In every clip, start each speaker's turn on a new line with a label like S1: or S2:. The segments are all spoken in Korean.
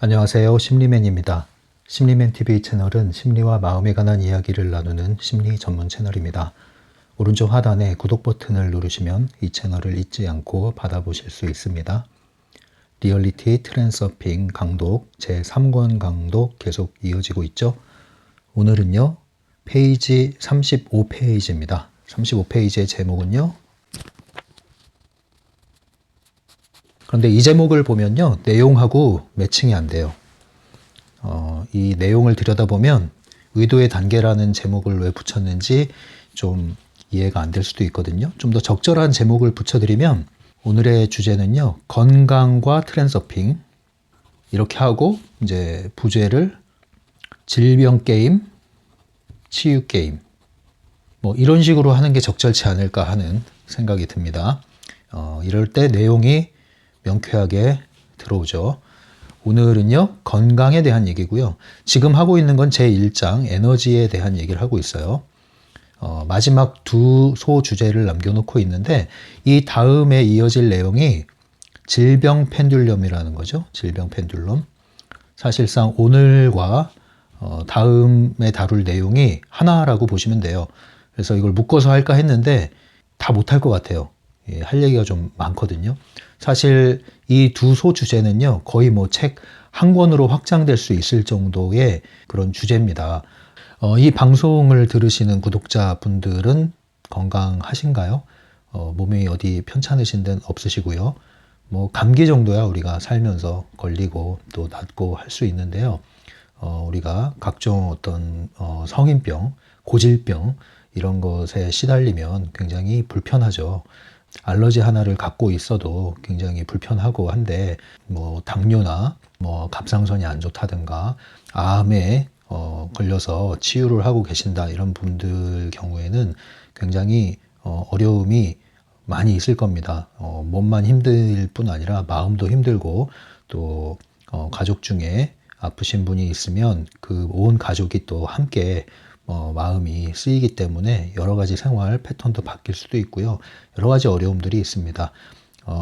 S1: 안녕하세요. 심리맨입니다. 심리맨TV 채널은 심리와 마음에 관한 이야기를 나누는 심리 전문 채널입니다. 오른쪽 하단에 구독 버튼을 누르시면 이 채널을 잊지 않고 받아보실 수 있습니다. 리얼리티 트랜서핑 강독 제3권 강독 계속 이어지고 있죠. 오늘은요. 페이지 35페이지입니다. 35페이지의 제목은요. 그런데 이 제목을 보면요. 내용하고 매칭이 안 돼요. 이 내용을 들여다보면 의도의 단계라는 제목을 왜 붙였는지 좀 이해가 안 될 수도 있거든요. 좀 더 적절한 제목을 붙여드리면 오늘의 주제는요. 건강과 트랜서핑 이렇게 하고 이제 부제를 질병 게임, 치유 게임 뭐 이런 식으로 하는 게 적절치 않을까 하는 생각이 듭니다. 이럴 때 내용이 명쾌하게 들어오죠. 오늘은요. 건강에 대한 얘기고요. 지금 하고 있는 건 제1장 에너지에 대한 얘기를 하고 있어요. 마지막 두 소주제를 남겨놓고 있는데 이 다음에 이어질 내용이 질병 펜듈럼이라는 거죠. 질병 펜듈럼. 사실상 오늘과 다음에 다룰 내용이 하나라고 보시면 돼요. 그래서 이걸 묶어서 할까 했는데 다 못할 것 같아요. 예, 할 얘기가 좀 많거든요. 사실 이 두 소주제는요. 거의 뭐 책 한 권으로 확장될 수 있을 정도의 그런 주제입니다. 이 방송을 들으시는 구독자분들은 건강하신가요? 몸이 어디 편찮으신 데는 없으시고요. 뭐 감기 정도야 우리가 살면서 걸리고 또 낫고 할 수 있는데요. 우리가 각종 어떤 성인병, 고질병 이런 것에 시달리면 굉장히 불편하죠. 알러지 하나를 갖고 있어도 굉장히 불편하고 한데 뭐 당뇨나 뭐 갑상선이 안 좋다든가 암에 걸려서 치유를 하고 계신다 이런 분들 경우에는 굉장히 어려움이 많이 있을 겁니다. 몸만 힘들 뿐 아니라 마음도 힘들고 또 가족 중에 아프신 분이 있으면 그 온 가족이 또 함께 마음이 쓰이기 때문에 여러 가지 생활 패턴도 바뀔 수도 있고요. 여러 가지 어려움들이 있습니다.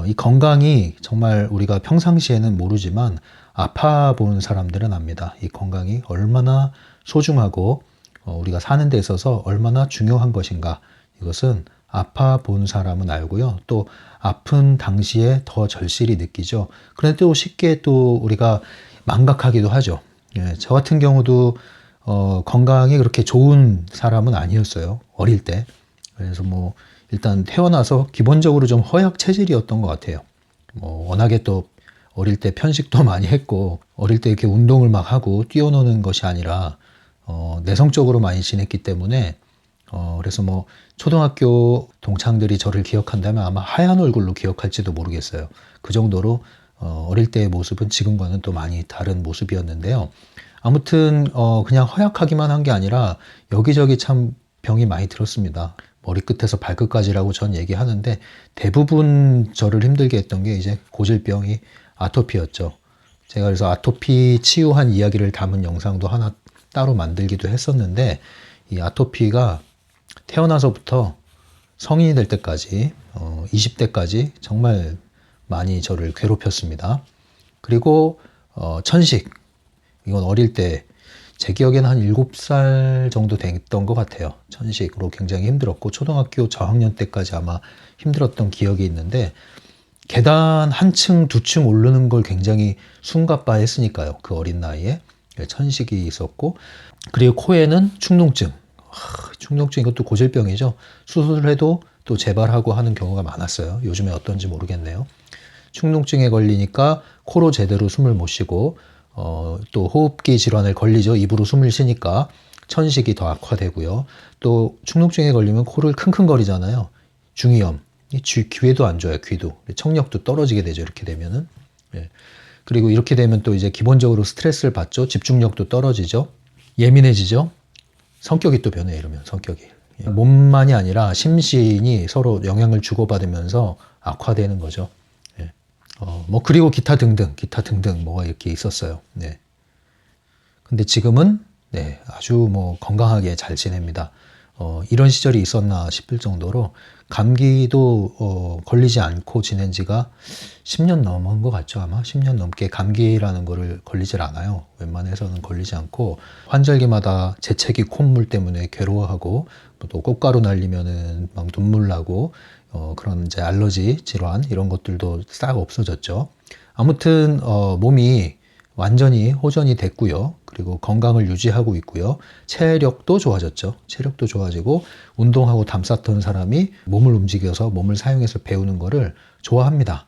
S1: 이 건강이 정말 우리가 평상시에는 모르지만 아파 본 사람들은 압니다. 이 건강이 얼마나 소중하고 우리가 사는 데 있어서 얼마나 중요한 것인가. 이것은 아파 본 사람은 알고요. 또 아픈 당시에 더 절실히 느끼죠. 그런데 또 쉽게 또 우리가 망각하기도 하죠. 예, 저 같은 경우도 건강이 그렇게 좋은 사람은 아니었어요. 어릴 때. 그래서 뭐 일단 태어나서 기본적으로 좀 허약 체질이었던 것 같아요. 뭐 워낙에 또 어릴 때 편식도 많이 했고 어릴 때 이렇게 운동을 막 하고 뛰어노는 것이 아니라 내성적으로 많이 지냈기 때문에 그래서 뭐 초등학교 동창들이 저를 기억한다면 아마 하얀 얼굴로 기억할지도 모르겠어요. 그 정도로 어릴 때의 모습은 지금과는 또 많이 다른 모습이었는데요. 아무튼 그냥 허약하기만 한 게 아니라 여기저기 참 병이 많이 들었습니다. 머리끝에서 발끝까지라고 전 얘기하는데 대부분 저를 힘들게 했던 게 이제 고질병이 아토피였죠. 제가 그래서 아토피 치유한 이야기를 담은 영상도 하나 따로 만들기도 했었는데 이 아토피가 태어나서부터 성인이 될 때까지 20대까지 정말 많이 저를 괴롭혔습니다. 그리고 천식 이건 어릴 때 제 기억에는 한 7살 정도 됐던 것 같아요. 천식으로 굉장히 힘들었고 초등학교 저학년 때까지 아마 힘들었던 기억이 있는데 계단 한 층, 두 층 오르는 걸 굉장히 숨가빠 했으니까요. 그 어린 나이에 천식이 있었고 그리고 코에는 축농증. 축농증 이것도 고질병이죠. 수술을 해도 또 재발하고 하는 경우가 많았어요. 요즘에 어떤지 모르겠네요. 축농증에 걸리니까 코로 제대로 숨을 못 쉬고 또 호흡기 질환을 걸리죠. 입으로 숨을 쉬니까 천식이 더 악화되고요. 또 축농증에 걸리면 코를 킁킁거리잖아요. 중이염. 귀에도 안 좋아요. 귀도. 청력도 떨어지게 되죠. 이렇게 되면은. 예. 그리고 이렇게 되면 또 이제 기본적으로 스트레스를 받죠. 집중력도 떨어지죠. 예민해지죠. 성격이 또 변해요. 이러면 성격이. 예. 몸만이 아니라 심신이 서로 영향을 주고받으면서 악화되는 거죠. 뭐 그리고 기타 등등 뭐가 이렇게 있었어요. 네. 근데 지금은 아주 뭐 건강하게 잘 지냅니다. 이런 시절이 있었나 싶을 정도로 감기도 걸리지 않고 지낸 지가 10년 넘은 것 같죠. 아마 10년 넘게 감기라는 거를 걸리질 않아요. 웬만해서는 걸리지 않고 환절기마다 재채기 콧물 때문에 괴로워하고 또 꽃가루 날리면은 막 눈물 나고 그런 이제 알러지 질환 이런 것들도 싹 없어졌죠. 아무튼 몸이 완전히 호전이 됐고요. 그리고 건강을 유지하고 있고요. 체력도 좋아졌죠. 체력도 좋아지고 운동하고 담 쌌던 사람이 몸을 움직여서 몸을 사용해서 배우는 거를 좋아합니다.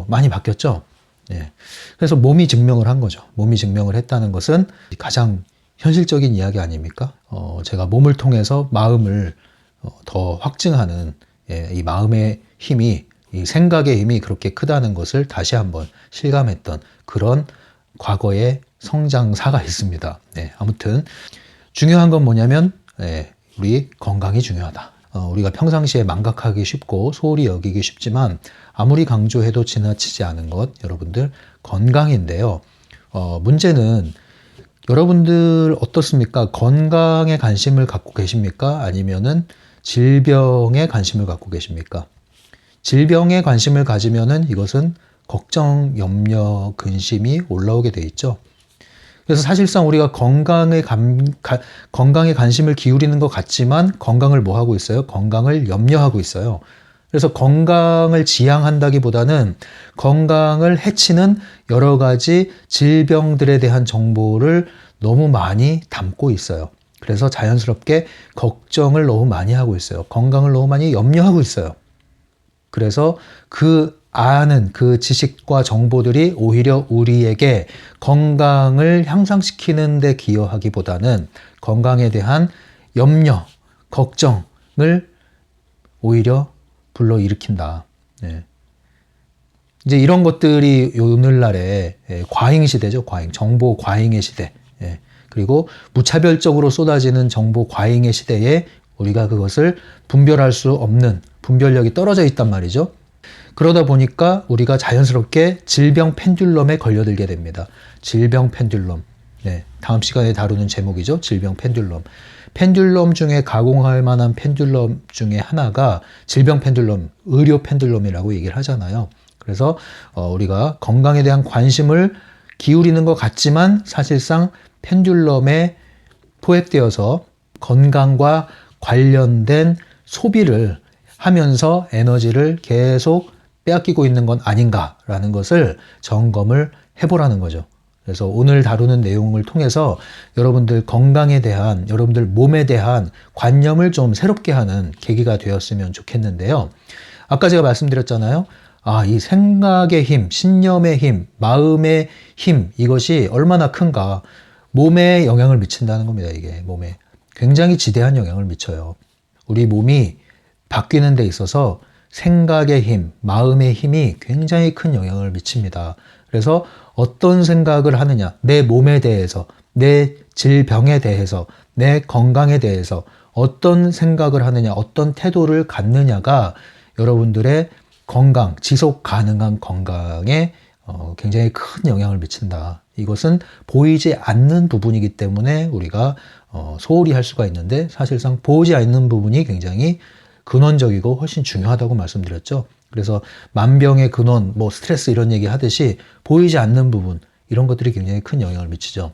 S1: 많이 바뀌었죠. 예. 그래서 몸이 증명을 한 거죠. 몸이 증명을 했다는 것은 가장 현실적인 이야기 아닙니까? 제가 몸을 통해서 마음을 더 확증하는 이 마음의 힘이 이 생각의 힘이 그렇게 크다는 것을 다시 한번 실감했던 그런 과거의 성장사가 있습니다. 네, 아무튼 중요한 건 뭐냐면 우리 건강이 중요하다. 우리가 평상시에 망각하기 쉽고 소홀히 여기기 쉽지만 아무리 강조해도 지나치지 않은 것 여러분들 건강인데요. 문제는 여러분들 어떻습니까? 건강에 관심을 갖고 계십니까? 아니면은 질병에 관심을 갖고 계십니까? 질병에 관심을 가지면은 이것은 걱정, 염려, 근심이 올라오게 돼 있죠. 그래서 사실상 우리가 건강에 관심을 기울이는 것 같지만 건강을 뭐 하고 있어요? 건강을 염려하고 있어요. 그래서 건강을 지향한다기보다는 건강을 해치는 여러 가지 질병들에 대한 정보를 너무 많이 담고 있어요. 그래서 자연스럽게 걱정을 너무 많이 하고 있어요. 건강을 너무 많이 염려하고 있어요. 그래서 그 아는 그 지식과 정보들이 오히려 우리에게 건강을 향상시키는 데 기여하기보다는 건강에 대한 염려, 걱정을 오히려 불러일으킨다. 네. 이제 이런 것들이 오늘날의 과잉 시대죠. 과잉. 정보 과잉의 시대. 그리고 무차별적으로 쏟아지는 정보 과잉의 시대에 우리가 그것을 분별할 수 없는 분별력이 떨어져 있단 말이죠. 그러다 보니까 우리가 자연스럽게 질병 펜듈럼에 걸려들게 됩니다. 질병 펜듈럼. 네, 다음 시간에 다루는 제목이죠. 질병 펜듈럼. 펜듈럼 중에 가공할 만한 펜듈럼 중에 하나가 질병 펜듈럼, 의료 펜듈럼이라고 얘기를 하잖아요. 그래서 우리가 건강에 대한 관심을 기울이는 것 같지만 사실상 펜듈럼에 포획되어서 건강과 관련된 소비를 하면서 에너지를 계속 빼앗기고 있는 건 아닌가라는 것을 점검을 해보라는 거죠. 그래서 오늘 다루는 내용을 통해서 여러분들 건강에 대한, 여러분들 몸에 대한 관념을 좀 새롭게 하는 계기가 되었으면 좋겠는데요. 아까 제가 말씀드렸잖아요. 이 생각의 힘, 신념의 힘, 마음의 힘, 이것이 얼마나 큰가. 몸에 영향을 미친다는 겁니다, 이게. 몸에. 굉장히 지대한 영향을 미쳐요. 우리 몸이 바뀌는 데 있어서 생각의 힘, 마음의 힘이 굉장히 큰 영향을 미칩니다. 그래서 어떤 생각을 하느냐, 내 몸에 대해서, 내 질병에 대해서, 내 건강에 대해서 어떤 생각을 하느냐, 어떤 태도를 갖느냐가 여러분들의 건강, 지속 가능한 건강에 굉장히 큰 영향을 미친다. 이것은 보이지 않는 부분이기 때문에 우리가 소홀히 할 수가 있는데 사실상 보이지 않는 부분이 굉장히 근원적이고 훨씬 중요하다고 말씀드렸죠. 그래서 만병의 근원, 스트레스 이런 얘기 하듯이 보이지 않는 부분, 이런 것들이 굉장히 큰 영향을 미치죠.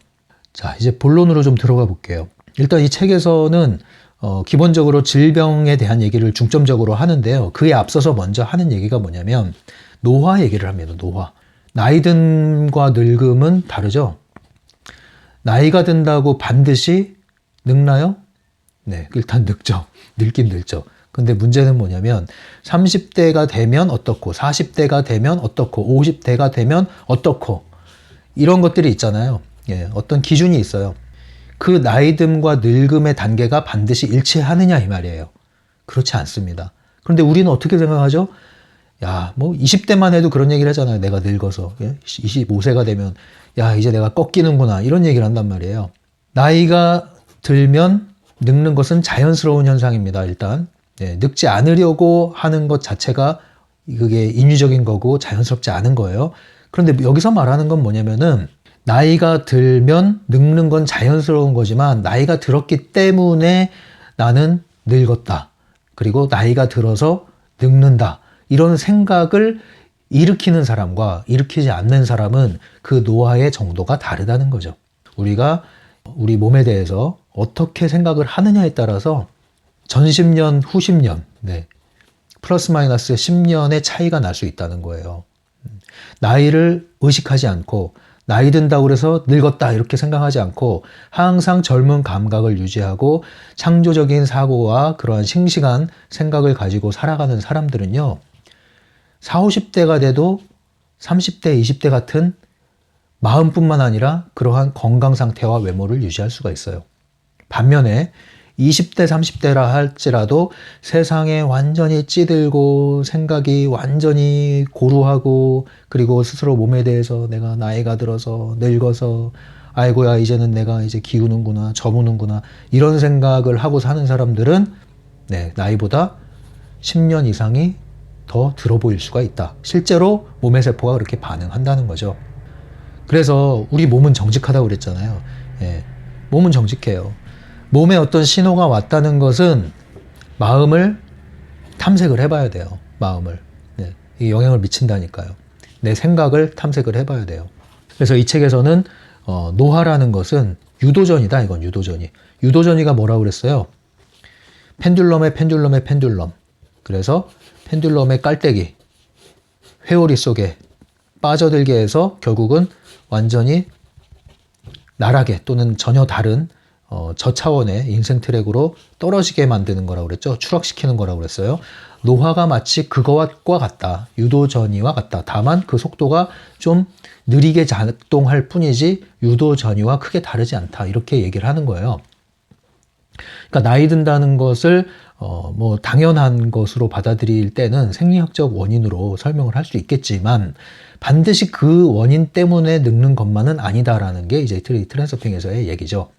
S1: 자, 이제 본론으로 좀 들어가 볼게요. 일단 이 책에서는 기본적으로 질병에 대한 얘기를 중점적으로 하는데요. 그에 앞서서 먼저 하는 얘기가 뭐냐면 노화 얘기를 합니다. 노화. 나이 듦과 늙음은 다르죠. 나이가 든다고 반드시 늙나요? 네, 일단 늙죠. 늙긴 늙죠. 근데 문제는 뭐냐면 30대가 되면 어떻고 40대가 되면 어떻고 50대가 되면 어떻고 이런 것들이 있잖아요. 어떤 기준이 있어요. 그 나이듦과 늙음의 단계가 반드시 일치하느냐 이 말이에요. 그렇지 않습니다. 그런데 우리는 어떻게 생각하죠? 20대만 해도 그런 얘기를 하잖아요. 내가 늙어서. 25세가 되면 이제 내가 꺾이는구나 이런 얘기를 한단 말이에요. 나이가 들면 늙는 것은 자연스러운 현상입니다. 일단 늙지 않으려고 하는 것 자체가 그게 인위적인 거고 자연스럽지 않은 거예요. 그런데 여기서 말하는 건 뭐냐면은 나이가 들면 늙는 건 자연스러운 거지만 나이가 들었기 때문에 나는 늙었다. 그리고 나이가 들어서 늙는다. 이런 생각을 일으키는 사람과 일으키지 않는 사람은 그 노화의 정도가 다르다는 거죠. 우리가 우리 몸에 대해서 어떻게 생각을 하느냐에 따라서 전 10년, 후 10년, 플러스 마이너스 10년의 차이가 날 수 있다는 거예요. 나이를 의식하지 않고 나이 든다고 해서 늙었다 이렇게 생각하지 않고 항상 젊은 감각을 유지하고 창조적인 사고와 그러한 싱싱한 생각을 가지고 살아가는 사람들은요. 40, 50대가 돼도 30대, 20대 같은 마음뿐만 아니라 그러한 건강 상태와 외모를 유지할 수가 있어요. 반면에 20대, 30대라 할지라도 세상에 완전히 찌들고 생각이 완전히 고루하고 그리고 스스로 몸에 대해서 내가 나이가 들어서 늙어서 아이고야 이제는 내가 이제 기우는구나 저무는구나 이런 생각을 하고 사는 사람들은 나이보다 10년 이상이 더 들어 보일 수가 있다. 실제로 몸의 세포가 그렇게 반응한다는 거죠. 그래서 우리 몸은 정직하다고 그랬잖아요. 몸은 정직해요. 몸에 어떤 신호가 왔다는 것은 마음을 탐색을 해봐야 돼요. 마음을. 이게 영향을 미친다니까요. 내 생각을 탐색을 해봐야 돼요. 그래서 이 책에서는 노화라는 것은 유도전이다. 이건 유도전이. 유도전이가 뭐라고 그랬어요? 펜듈럼의 펜듈럼의 펜듈럼. 그래서 펜듈럼의 깔때기. 회오리 속에 빠져들게 해서 결국은 완전히 나락에 또는 전혀 다른 저차원의 인생 트랙으로 떨어지게 만드는 거라고 그랬죠. 추락시키는 거라고 그랬어요. 노화가 마치 그거와 같다. 유도전이와 같다. 다만 그 속도가 좀 느리게 작동할 뿐이지 유도전이와 크게 다르지 않다. 이렇게 얘기를 하는 거예요. 그러니까 나이 든다는 것을 뭐 당연한 것으로 받아들일 때는 생리학적 원인으로 설명을 할 수 있겠지만 반드시 그 원인 때문에 늙는 것만은 아니다라는 게 이제 트랜서핑에서의 얘기죠.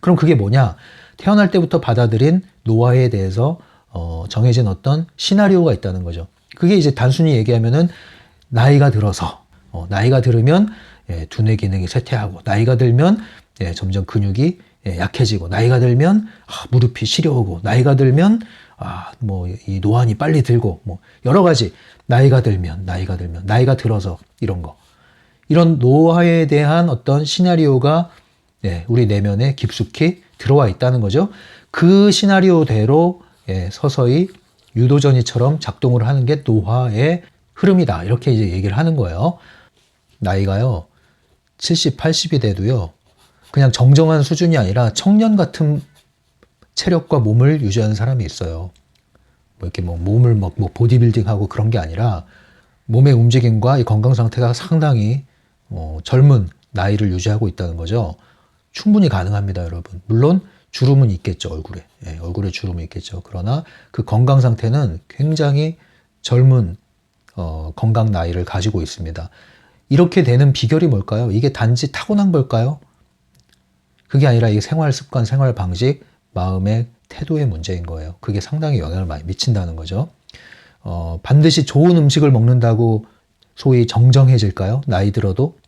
S1: 그럼 그게 뭐냐? 태어날 때부터 받아들인 노화에 대해서 정해진 어떤 시나리오가 있다는 거죠. 그게 이제 단순히 얘기하면은 나이가 들어서 나이가 들으면 두뇌 기능이 쇠퇴하고 나이가 들면 점점 근육이 약해지고 나이가 들면 무릎이 시려오고 나이가 들면 뭐 이 노안이 빨리 들고 뭐 여러 가지 나이가 들어서 이런 노화에 대한 어떤 시나리오가 우리 내면에 깊숙이 들어와 있다는 거죠. 그 시나리오대로 서서히 유도전이처럼 작동을 하는 게 노화의 흐름이다. 이렇게 이제 얘기를 하는 거예요. 나이가요, 70, 80이 돼도요, 그냥 정정한 수준이 아니라 청년 같은 체력과 몸을 유지하는 사람이 있어요. 뭐 이렇게 뭐 몸을 뭐 보디빌딩하고 그런 게 아니라 몸의 움직임과 이 건강 상태가 상당히 젊은 나이를 유지하고 있다는 거죠. 충분히 가능합니다, 여러분. 물론 주름은 있겠죠, 얼굴에. 얼굴에 주름이 있겠죠. 그러나 그 건강 상태는 굉장히 젊은 건강 나이를 가지고 있습니다. 이렇게 되는 비결이 뭘까요? 이게 단지 타고난 걸까요? 그게 아니라 이 생활 습관, 생활 방식, 마음의 태도의 문제인 거예요. 그게 상당히 영향을 많이 미친다는 거죠. 반드시 좋은 음식을 먹는다고 소위 정정해질까요? 나이 들어도?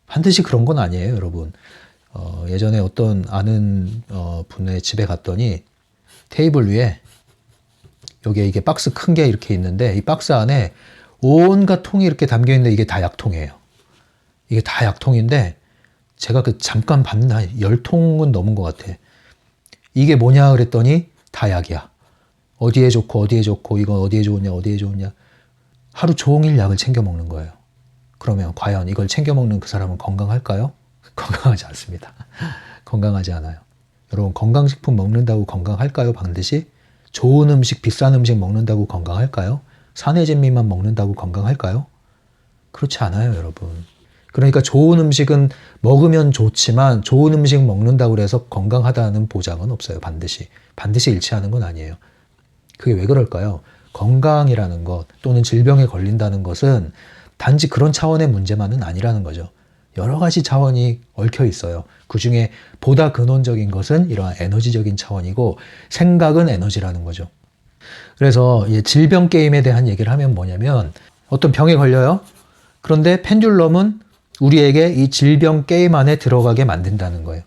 S1: 반드시 그런 건 아니에요, 여러분. 예전에 어떤 아는 분의 집에 갔더니 테이블 위에 여기에 이게 박스 큰 게 이렇게 있는데 이 박스 안에 온갖 통이 이렇게 담겨 있는데 이게 다 약통이에요. 이게 다 약통인데 제가 그 잠깐 봤는데 한 10통은 넘은 것 같아. 이게 뭐냐 그랬더니 다 약이야. 어디에 좋고 이건 어디에 좋으냐. 하루 종일 약을 챙겨 먹는 거예요. 그러면 과연 이걸 챙겨 먹는 그 사람은 건강할까요? 건강하지 않습니다. 건강하지 않아요. 여러분, 건강식품 먹는다고 건강할까요? 반드시? 좋은 음식, 비싼 음식 먹는다고 건강할까요? 산해진미만 먹는다고 건강할까요? 그렇지 않아요, 여러분. 그러니까 좋은 음식은 먹으면 좋지만 좋은 음식 먹는다고 해서 건강하다는 보장은 없어요. 반드시 일치하는 건 아니에요. 그게 왜 그럴까요? 건강이라는 것 또는 질병에 걸린다는 것은 단지 그런 차원의 문제만은 아니라는 거죠. 여러 가지 차원이 얽혀 있어요. 그중에 보다 근원적인 것은 이러한 에너지적인 차원이고 생각은 에너지라는 거죠. 그래서 질병 게임에 대한 얘기를 하면 뭐냐면 어떤 병에 걸려요. 그런데 펜듈럼은 우리에게 이 질병 게임 안에 들어가게 만든다는 거예요.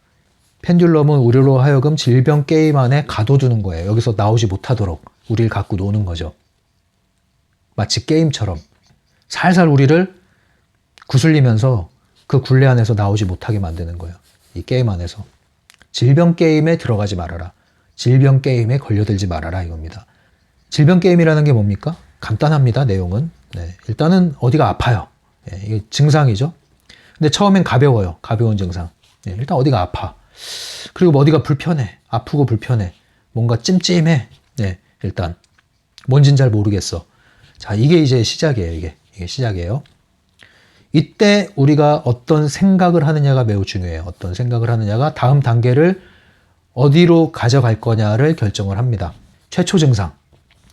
S1: 펜듈럼은 우리로 하여금 질병 게임 안에 가둬두는 거예요. 여기서 나오지 못하도록. 우리를 갖고 노는 거죠. 마치 게임처럼 살살 우리를 구슬리면서 그 굴레 안에서 나오지 못하게 만드는 거예요. 이 게임 안에서. 질병 게임에 들어가지 말아라. 질병 게임에 걸려들지 말아라 이겁니다. 질병 게임이라는 게 뭡니까? 간단합니다. 내용은. 네, 일단은 어디가 아파요. 네, 이게 증상이죠. 근데 처음엔 가벼워요. 가벼운 증상. 네, 일단 어디가 아파. 그리고 뭐 어디가 불편해. 아프고 불편해. 뭔가 찜찜해. 네, 일단 뭔진 잘 모르겠어. 자, 이게 이제 시작이에요. 이게 시작이에요. 이때 우리가 어떤 생각을 하느냐가 매우 중요해요. 어떤 생각을 하느냐가 다음 단계를 어디로 가져갈 거냐를 결정을 합니다. 최초 증상.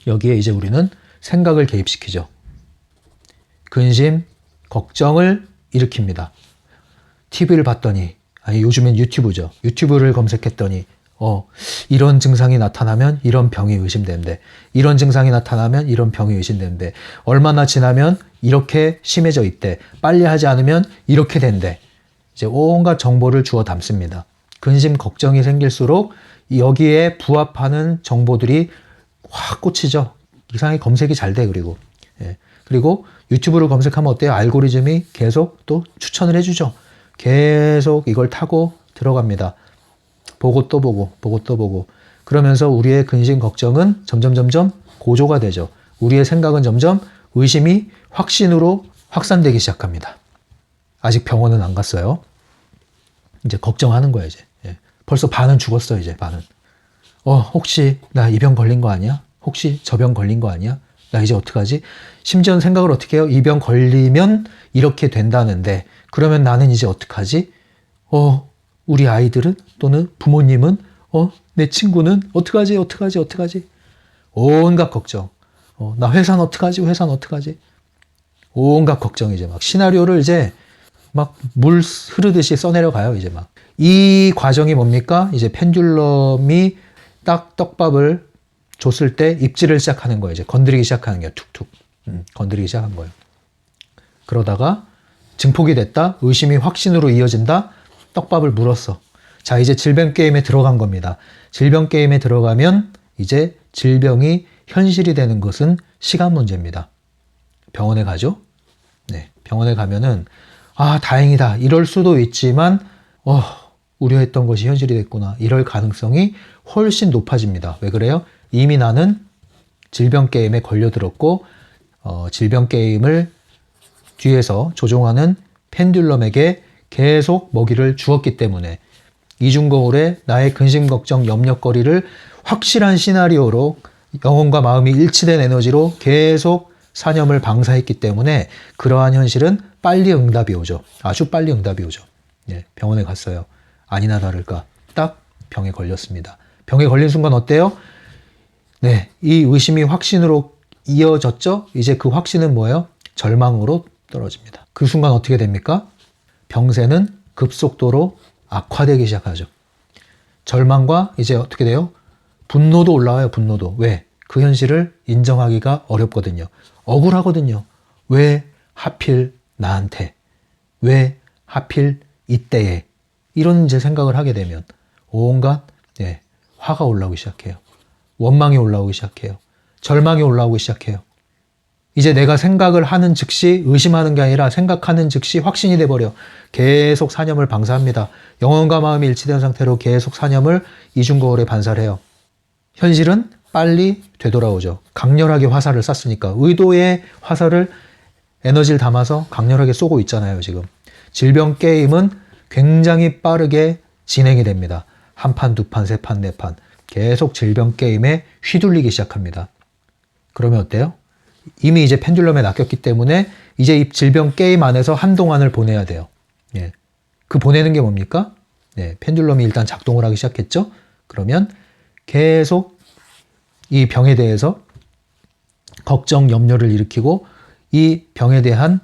S1: 여기에 이제 우리는 생각을 개입시키죠. 근심, 걱정을 일으킵니다. TV를 봤더니, 아니 요즘엔 유튜브죠. 유튜브를 검색했더니 이런 증상이 나타나면 이런 병이 의심된대. 이런 증상이 나타나면 이런 병이 의심된대. 얼마나 지나면 이렇게 심해져 있대. 빨리 하지 않으면 이렇게 된대. 이제 온갖 정보를 주워 담습니다. 근심, 걱정이 생길수록 여기에 부합하는 정보들이 확 꽂히죠. 이상하게 검색이 잘 돼. 그리고 유튜브를 검색하면 어때요? 알고리즘이 계속 또 추천을 해주죠. 계속 이걸 타고 들어갑니다. 보고 또 보고 보고 또 보고 그러면서 우리의 근심 걱정은 점점 고조가 되죠. 우리의 생각은 점점 의심이 확신으로 확산되기 시작합니다. 아직 병원은 안 갔어요. 이제 걱정하는 거야 이제. 벌써 반은 죽었어 이제 반은. 혹시 나 이 병 걸린 거 아니야? 혹시 저 병 걸린 거 아니야? 나 이제 어떡하지? 심지어는 생각을 어떻게 해요? 이 병 걸리면 이렇게 된다는데 그러면 나는 이제 어떡하지? 우리 아이들은 또는 부모님은 내 친구는 어떡하지? 온갖 걱정. 나 회사는 어떡하지? 온갖 걱정이 이제 막 시나리오를 이제 막 물 흐르듯이 써내려가요. 이제 막. 이 과정이 뭡니까? 이제 펜듈럼이 딱 떡밥을 줬을 때 입질을 시작하는 거예요. 이제 건드리기 시작하는 거예요. 툭툭. 건드리기 시작한 거예요. 그러다가 증폭이 됐다. 의심이 확신으로 이어진다. 떡밥을 물었어. 자, 이제 질병 게임에 들어간 겁니다. 질병 게임에 들어가면 이제 질병이 현실이 되는 것은 시간 문제입니다. 병원에 가죠? 네. 병원에 가면은 다행이다. 이럴 수도 있지만 우려했던 것이 현실이 됐구나. 이럴 가능성이 훨씬 높아집니다. 왜 그래요? 이미 나는 질병 게임에 걸려들었고 질병 게임을 뒤에서 조종하는 펜듈럼에게 계속 먹이를 주었기 때문에 이중거울에 나의 근심, 걱정, 염려거리를 확실한 시나리오로 영혼과 마음이 일치된 에너지로 계속 사념을 방사했기 때문에 그러한 현실은 빨리 응답이 오죠. 아주 빨리 응답이 오죠. 병원에 갔어요. 아니나 다를까 딱 병에 걸렸습니다. 병에 걸린 순간 어때요? 네, 이 의심이 확신으로 이어졌죠? 이제 그 확신은 뭐예요? 절망으로 떨어집니다. 그 순간 어떻게 됩니까? 병세는 급속도로 악화되기 시작하죠. 절망과 이제 어떻게 돼요? 분노도 올라와요. 분노도. 왜? 그 현실을 인정하기가 어렵거든요. 억울하거든요. 왜 하필 나한테? 왜 하필 이때에? 이런 이제 생각을 하게 되면 온갖 화가 올라오기 시작해요. 원망이 올라오기 시작해요. 절망이 올라오기 시작해요. 이제 내가 생각을 하는 즉시 의심하는 게 아니라 생각하는 즉시 확신이 돼버려. 계속 사념을 방사합니다. 영혼과 마음이 일치된 상태로 계속 사념을 이중거울에 반사해요. 현실은 빨리 되돌아오죠. 강렬하게 화살을 쐈으니까. 의도의 화살을 에너지를 담아서 강렬하게 쏘고 있잖아요. 지금. 질병 게임은 굉장히 빠르게 진행이 됩니다. 한 판, 두 판, 세 판, 네 판. 계속 질병 게임에 휘둘리기 시작합니다. 그러면 어때요? 이미 이제 펜듈럼에 낚였기 때문에 이제 이 질병 게임 안에서 한동안을 보내야 돼요. 그 보내는 게 뭡니까? 펜듈럼이 일단 작동을 하기 시작했죠? 그러면 계속 이 병에 대해서 걱정, 염려를 일으키고 이 병에 대한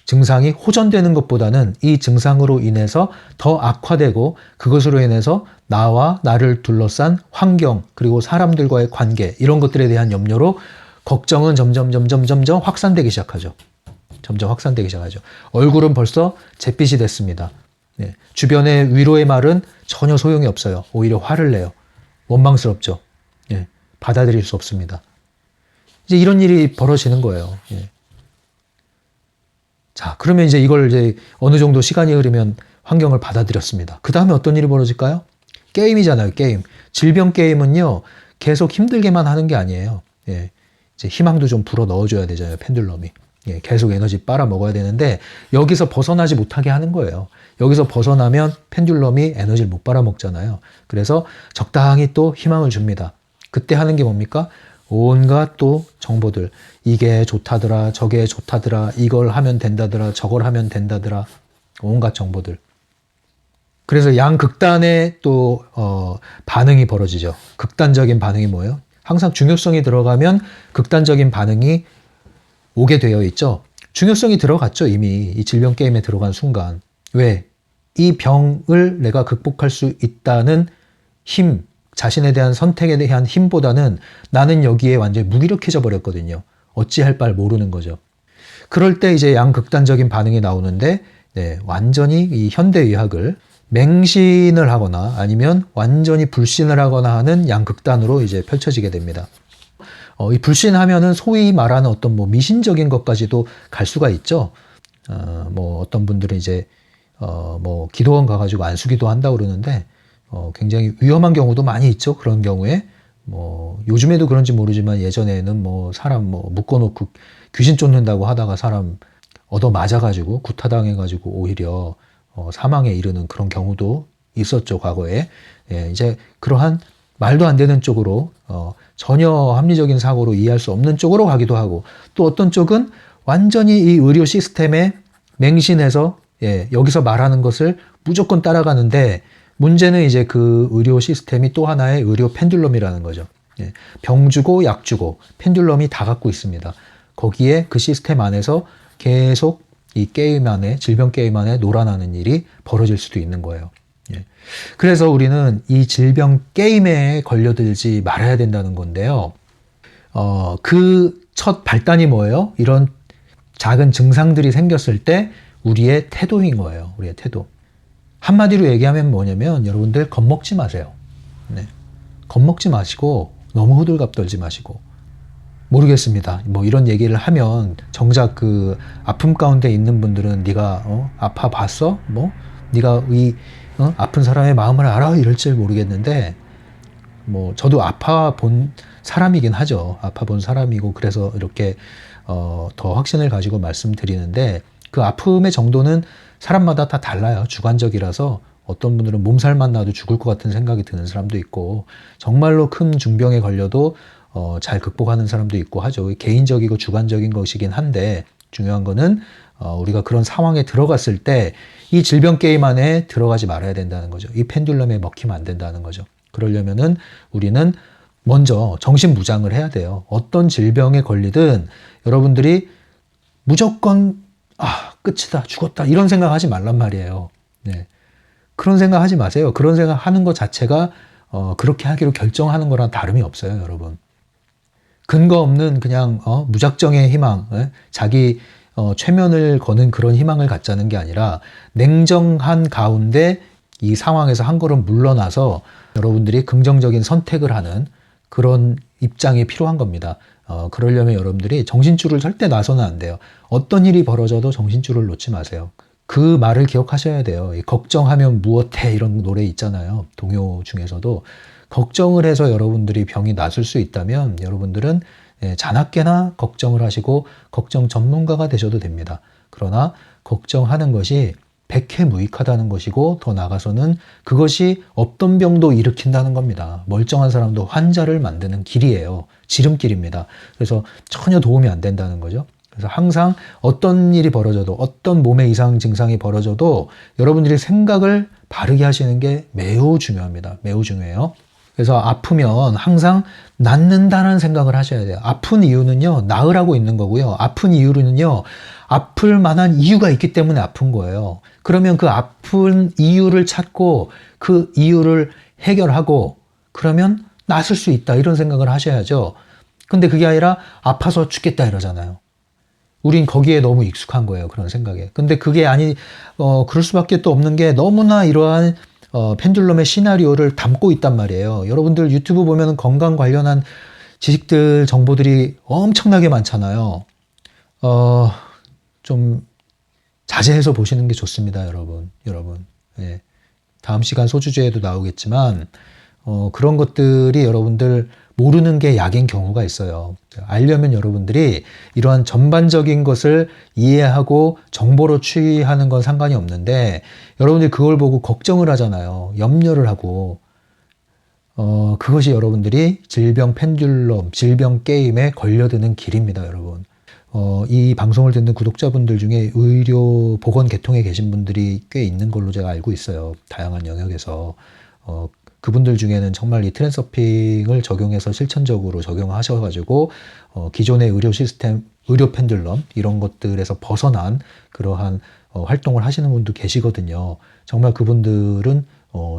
S1: 증상이 호전되는 것보다는 이 증상으로 인해서 더 악화되고 그것으로 인해서 나와 나를 둘러싼 환경 그리고 사람들과의 관계 이런 것들에 대한 염려로 걱정은 점점 확산되기 시작하죠. 점점 확산되기 시작하죠. 얼굴은 벌써 잿빛이 됐습니다. 주변의 위로의 말은 전혀 소용이 없어요. 오히려 화를 내요. 원망스럽죠. 받아들일 수 없습니다. 이제 이런 일이 벌어지는 거예요. 예. 자, 그러면 이제 이걸 이제 어느 정도 시간이 흐르면 환경을 받아들였습니다. 그 다음에 어떤 일이 벌어질까요? 게임이잖아요, 게임. 질병 게임은요, 계속 힘들게만 하는 게 아니에요. 예. 이제 희망도 좀 불어 넣어줘야 되잖아요, 펜듈럼이. 예, 계속 에너지 빨아먹어야 되는데, 여기서 벗어나지 못하게 하는 거예요. 여기서 벗어나면 펜듈럼이 에너지를 못 빨아먹잖아요. 그래서 적당히 또 희망을 줍니다. 그때 하는 게 뭡니까? 온갖 또 정보들. 이게 좋다더라, 저게 좋다더라, 이걸 하면 된다더라, 저걸 하면 된다더라. 온갖 정보들. 그래서 양극단의 또 반응이 벌어지죠. 극단적인 반응이 뭐예요? 항상 중요성이 들어가면 극단적인 반응이 오게 되어 있죠. 중요성이 들어갔죠. 이미 이 질병 게임에 들어간 순간. 왜? 이 병을 내가 극복할 수 있다는 힘, 자신에 대한 선택에 대한 힘보다는 나는 여기에 완전히 무기력해져 버렸거든요. 어찌할 바를 모르는 거죠. 그럴 때 이제 양극단적인 반응이 나오는데, 네, 완전히 이 현대의학을 맹신을 하거나 아니면 완전히 불신을 하거나 하는 양극단으로 이제 펼쳐지게 됩니다. 이 불신하면은 소위 말하는 어떤 뭐 미신적인 것까지도 갈 수가 있죠. 뭐 어떤 분들은 이제 뭐 기도원 가가지고 안수기도 한다고 그러는데 굉장히 위험한 경우도 많이 있죠. 그런 경우에 뭐 요즘에도 그런지 모르지만 예전에는 뭐 사람 뭐 묶어놓고 귀신 쫓는다고 하다가 사람 얻어 맞아가지고 구타당해가지고 오히려 사망에 이르는 그런 경우도 있었죠, 과거에. 예, 이제 그러한 말도 안 되는 쪽으로 전혀 합리적인 사고로 이해할 수 없는 쪽으로 가기도 하고, 또 어떤 쪽은 완전히 이 의료 시스템에 맹신해서 예, 여기서 말하는 것을 무조건 따라가는데, 문제는 이제 그 의료 시스템이 또 하나의 의료 펜듈럼이라는 거죠. 예, 병 주고 약 주고 펜듈럼이 다 갖고 있습니다. 거기에 그 시스템 안에서 계속 이 게임 안에, 질병 게임 안에 놀아나는 일이 벌어질 수도 있는 거예요. 예. 그래서 우리는 이 질병 게임에 걸려들지 말아야 된다는 건데요. 그 첫 발단이 뭐예요? 이런 작은 증상들이 생겼을 때 우리의 태도인 거예요. 우리의 태도. 한마디로 얘기하면 뭐냐면 여러분들 겁먹지 마세요. 네. 겁먹지 마시고 너무 호들갑 떨지 마시고. 모르겠습니다. 뭐 이런 얘기를 하면 정작 그 아픔 가운데 있는 분들은 네가 아파 봤어? 뭐 네가 이 아픈 사람의 마음을 알아? 이럴지 모르겠는데, 뭐 저도 아파 본 사람이긴 하죠. 아파 본 사람이고, 그래서 이렇게 더 확신을 가지고 말씀드리는데, 그 아픔의 정도는 사람마다 다 달라요. 주관적이라서 어떤 분들은 몸살만 나도 죽을 것 같은 생각이 드는 사람도 있고, 정말로 큰 중병에 걸려도 잘 극복하는 사람도 있고 하죠. 개인적이고 주관적인 것이긴 한데, 중요한 거는 우리가 그런 상황에 들어갔을 때 이 질병 게임 안에 들어가지 말아야 된다는 거죠. 이 펜듈럼에 먹히면 안 된다는 거죠. 그러려면은 우리는 먼저 정신무장을 해야 돼요. 어떤 질병에 걸리든 여러분들이 무조건 끝이다, 죽었다 이런 생각하지 말란 말이에요. 네. 그런 생각 하지 마세요. 그런 생각 하는 것 자체가 그렇게 하기로 결정하는 거랑 다름이 없어요, 여러분. 근거 없는 그냥 무작정의 희망, 자기 최면을 거는 그런 희망을 갖자는 게 아니라 냉정한 가운데 이 상황에서 한 걸음 물러나서 여러분들이 긍정적인 선택을 하는 그런 입장이 필요한 겁니다. 그러려면 여러분들이 정신줄을 절대 놔서는 안 돼요. 어떤 일이 벌어져도 정신줄을 놓지 마세요. 그 말을 기억하셔야 돼요. 걱정하면 무엇해 이런 노래 있잖아요. 동요 중에서도. 걱정을 해서 여러분들이 병이 낫을 수 있다면 여러분들은 자나깨나 걱정을 하시고 걱정 전문가가 되셔도 됩니다. 그러나 걱정하는 것이 백해무익하다는 것이고, 더 나아가서는 그것이 없던 병도 일으킨다는 겁니다. 멀쩡한 사람도 환자를 만드는 길이에요. 지름길입니다. 그래서 전혀 도움이 안 된다는 거죠. 그래서 항상 어떤 일이 벌어져도, 어떤 몸의 이상 증상이 벌어져도 여러분들이 생각을 바르게 하시는 게 매우 중요합니다. 매우 중요해요. 그래서 아프면 항상 낫는다는 생각을 하셔야 돼요. 아픈 이유는요, 나으라고 있는 거고요. 아픈 이유는요, 아플 만한 이유가 있기 때문에 아픈 거예요. 그러면 그 아픈 이유를 찾고 그 이유를 해결하고 그러면 낫을 수 있다, 이런 생각을 하셔야죠. 근데 그게 아니라 아파서 죽겠다 이러잖아요. 우린 거기에 너무 익숙한 거예요, 그런 생각에. 근데 그게 그럴 수밖에 또 없는 게 너무나 이러한 펜듈럼의 시나리오를 담고 있단 말이에요. 여러분들 유튜브 보면 건강 관련한 지식들, 정보들이 엄청나게 많잖아요. 좀 자제해서 보시는 게 좋습니다, 여러분. 예. 다음 시간 소주제에도 나오겠지만, 그런 것들이 여러분들 모르는 게 약인 경우가 있어요. 알려면 여러분들이 이러한 전반적인 것을 이해하고 정보로 취하는 건 상관이 없는데, 여러분들이 그걸 보고 걱정을 하잖아요. 염려를 하고, 그것이 여러분들이 질병 펜듈럼, 질병 게임에 걸려드는 길입니다, 여러분. 이 방송을 듣는 구독자분들 중에 의료 보건 계통에 계신 분들이 꽤 있는 걸로 제가 알고 있어요. 다양한 영역에서. 그분들 중에는 정말 이 트랜서핑을 적용해서 실천적으로 적용하셔가지고, 기존의 의료 시스템, 의료 펜듈럼, 이런 것들에서 벗어난 그러한 활동을 하시는 분도 계시거든요. 정말 그분들은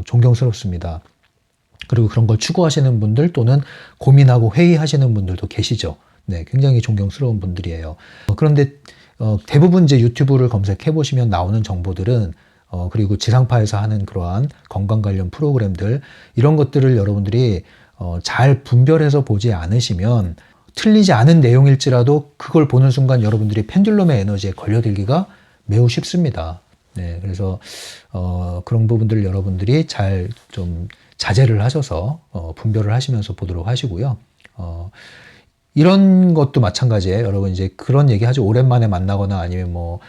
S1: 존경스럽습니다. 그리고 그런 걸 추구하시는 분들 또는 고민하고 회의하시는 분들도 계시죠. 네, 굉장히 존경스러운 분들이에요. 그런데 대부분 이제 유튜브를 검색해 보시면 나오는 정보들은 그리고 지상파에서 하는 그러한 건강 관련 프로그램들 이런 것들을 여러분들이 잘 분별해서 보지 않으시면 틀리지 않은 내용일지라도 그걸 보는 순간 여러분들이 펜듈럼의 에너지에 걸려들기가 매우 쉽습니다. 네, 그래서 그런 부분들을 여러분들이 잘 좀 자제를 하셔서 분별을 하시면서 보도록 하시고요. 이런 것도 마찬가지예요. 여러분 이제 그런 얘기 하죠. 오랜만에 만나거나 아니면 뭐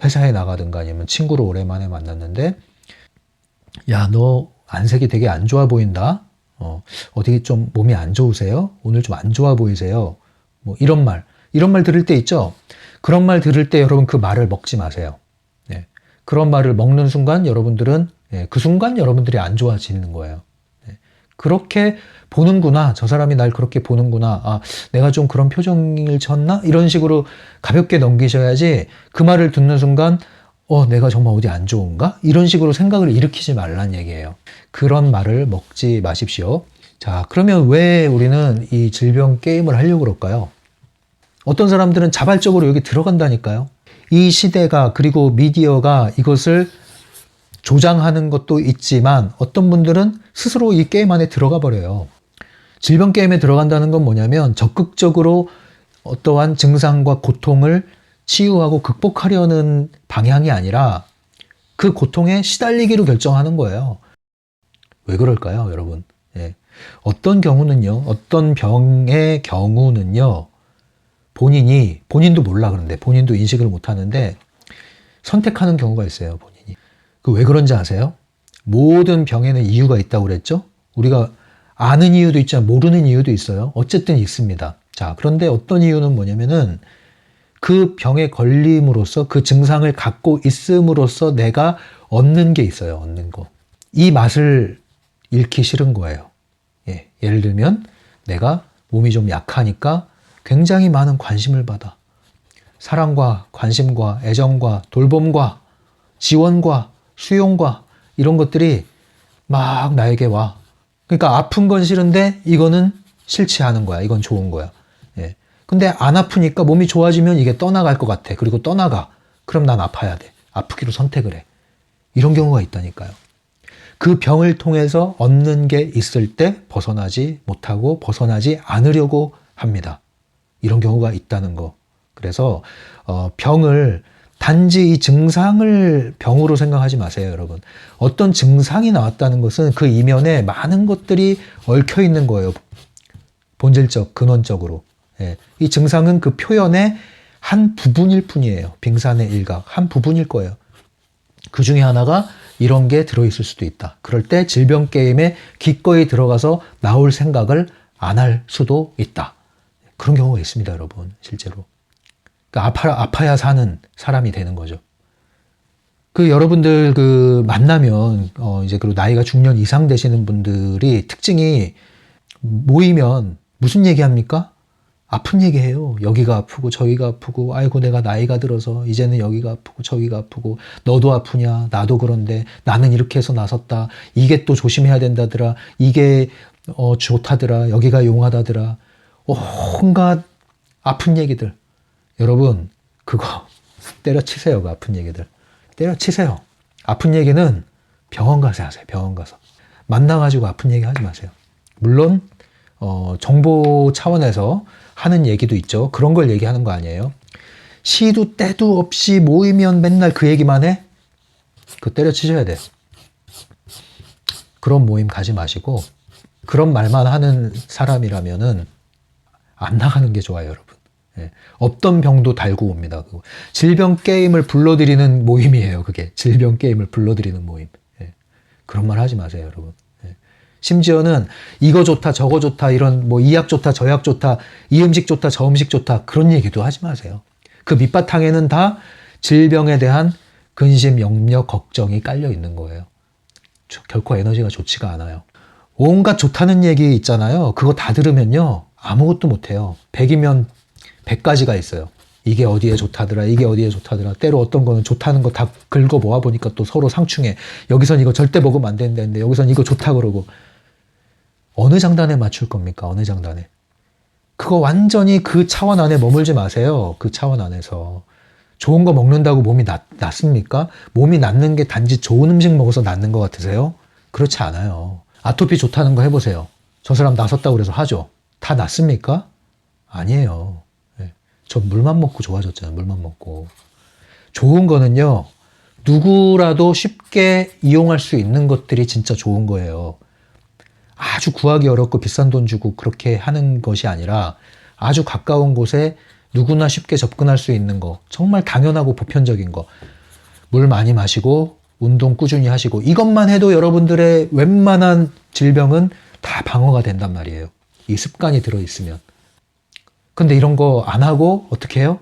S1: 회사에 나가든가 아니면 친구를 오랜만에 만났는데 야, 너 안색이 되게 안 좋아 보인다. 어디 좀 몸이 안 좋으세요? 오늘 좀 안 좋아 보이세요? 뭐 이런 말 들을 때 있죠. 그런 말 들을 때 여러분 그 말을 먹지 마세요. 네. 그런 말을 먹는 순간 여러분들은 그 순간 여러분들이 안 좋아지는 거예요. 네. 그렇게 보는구나. 저 사람이 날 그렇게 보는구나. 아, 내가 좀 그런 표정을 쳤나? 이런 식으로 가볍게 넘기셔야지 그 말을 듣는 순간 내가 정말 어디 안 좋은가? 이런 식으로 생각을 일으키지 말란 얘기예요. 그런 말을 먹지 마십시오. 자, 그러면 왜 우리는 이 질병 게임을 하려고 그럴까요? 어떤 사람들은 자발적으로 여기 들어간다니까요. 이 시대가 그리고 미디어가 이것을 조장하는 것도 있지만 어떤 분들은 스스로 이 게임 안에 들어가 버려요. 질병 게임에 들어간다는 건 뭐냐면 적극적으로 어떠한 증상과 고통을 치유하고 극복하려는 방향이 아니라 그 고통에 시달리기로 결정하는 거예요. 왜 그럴까요, 여러분? 예. 어떤 경우는요, 어떤 병의 경우는요, 본인도 몰라 그런데, 본인도 인식을 못 하는데, 선택하는 경우가 있어요, 본인이. 그 왜 그런지 아세요? 모든 병에는 이유가 있다고 그랬죠? 우리가 아는 이유도 있지만 모르는 이유도 있어요. 어쨌든 있습니다. 자, 그런데 어떤 이유는 뭐냐면은 그 병에 걸림으로써 그 증상을 갖고 있음으로써 내가 얻는 게 있어요. 얻는 거. 이 맛을 잃기 싫은 거예요. 예, 예를 들면 내가 몸이 좀 약하니까 굉장히 많은 관심을 받아. 사랑과 관심과 애정과 돌봄과 지원과 수용과 이런 것들이 막 나에게 와. 그러니까 아픈 건 싫은데 이거는 싫지 않은 거야. 이건 좋은 거야. 예. 근데 안 아프니까 몸이 좋아지면 이게 떠나갈 것 같아. 그리고 떠나가. 그럼 난 아파야 돼. 아프기로 선택을 해. 이런 경우가 있다니까요. 그 병을 통해서 얻는 게 있을 때 벗어나지 못하고 벗어나지 않으려고 합니다. 이런 경우가 있다는 거. 그래서 병을 단지 이 증상을 병으로 생각하지 마세요, 여러분. 어떤 증상이 나왔다는 것은 그 이면에 많은 것들이 얽혀 있는 거예요. 본질적, 근원적으로. 예. 이 증상은 그 표현의 한 부분일 뿐이에요. 빙산의 일각, 한 부분일 거예요. 그 중에 하나가 이런 게 들어있을 수도 있다. 그럴 때 질병 게임에 기꺼이 들어가서 나올 생각을 안 할 수도 있다. 그런 경우가 있습니다, 여러분. 실제로. 그러니까 아파야 사는 사람이 되는 거죠. 그 여러분들 그 만나면 이제 그리고 나이가 중년 이상 되시는 분들이 특징이 모이면 무슨 얘기합니까? 아픈 얘기해요. 여기가 아프고 저기가 아프고 아이고 내가 나이가 들어서 이제는 여기가 아프고 저기가 아프고 너도 아프냐 나도 그런데 나는 이렇게 해서 나섰다. 이게 또 조심해야 된다더라. 이게 좋다더라. 여기가 용하다더라. 온갖 아픈 얘기들. 여러분 그거 때려치세요. 그 아픈 얘기들. 때려치세요. 아픈 얘기는 병원 가서 하세요. 병원 가서. 만나가지고 아픈 얘기 하지 마세요. 물론 정보 차원에서 하는 얘기도 있죠. 그런 걸 얘기하는 거 아니에요. 시도 때도 없이 모이면 맨날 그 얘기만 해? 그거 때려치셔야 돼. 그런 모임 가지 마시고 그런 말만 하는 사람이라면은 안 나가는 게 좋아요, 여러분. 예. 없던 병도 달고 옵니다. 질병 게임을 불러들이는 모임이에요, 그게. 질병 게임을 불러들이는 모임. 예. 그런 말 하지 마세요, 여러분. 예. 심지어는 이거 좋다, 저거 좋다, 이런 뭐 이 약 좋다, 저 약 좋다, 이 음식 좋다, 저 음식 좋다, 그런 얘기도 하지 마세요. 그 밑바탕에는 다 질병에 대한 근심, 염려, 걱정이 깔려 있는 거예요. 결코 에너지가 좋지가 않아요. 온갖 좋다는 얘기 있잖아요. 그거 다 들으면요. 아무것도 못해요. 100이면 100가지가 있어요. 이게 어디에 좋다더라. 이게 어디에 좋다더라. 때로 어떤 거는 좋다는 거 다 긁어 모아보니까 또 서로 상충해. 여기선 이거 절대 먹으면 안 된다는데 여기선 이거 좋다 그러고. 어느 장단에 맞출 겁니까? 어느 장단에. 그거 완전히 그 차원 안에 머물지 마세요. 그 차원 안에서. 좋은 거 먹는다고 몸이 낫습니까? 몸이 낫는 게 단지 좋은 음식 먹어서 낫는 것 같으세요? 그렇지 않아요. 아토피 좋다는 거 해보세요. 저 사람 나섰다고 그래서 하죠. 다 낫습니까? 아니에요. 네. 저 물만 먹고 좋아졌잖아요. 물만 먹고. 좋은 거는요. 누구라도 쉽게 이용할 수 있는 것들이 진짜 좋은 거예요. 아주 구하기 어렵고 비싼 돈 주고 그렇게 하는 것이 아니라 아주 가까운 곳에 누구나 쉽게 접근할 수 있는 거, 정말 당연하고 보편적인 거. 물 많이 마시고 운동 꾸준히 하시고 이것만 해도 여러분들의 웬만한 질병은 다 방어가 된단 말이에요. 이 습관이 들어있으면. 근데 이런 거 안 하고 어떻게 해요?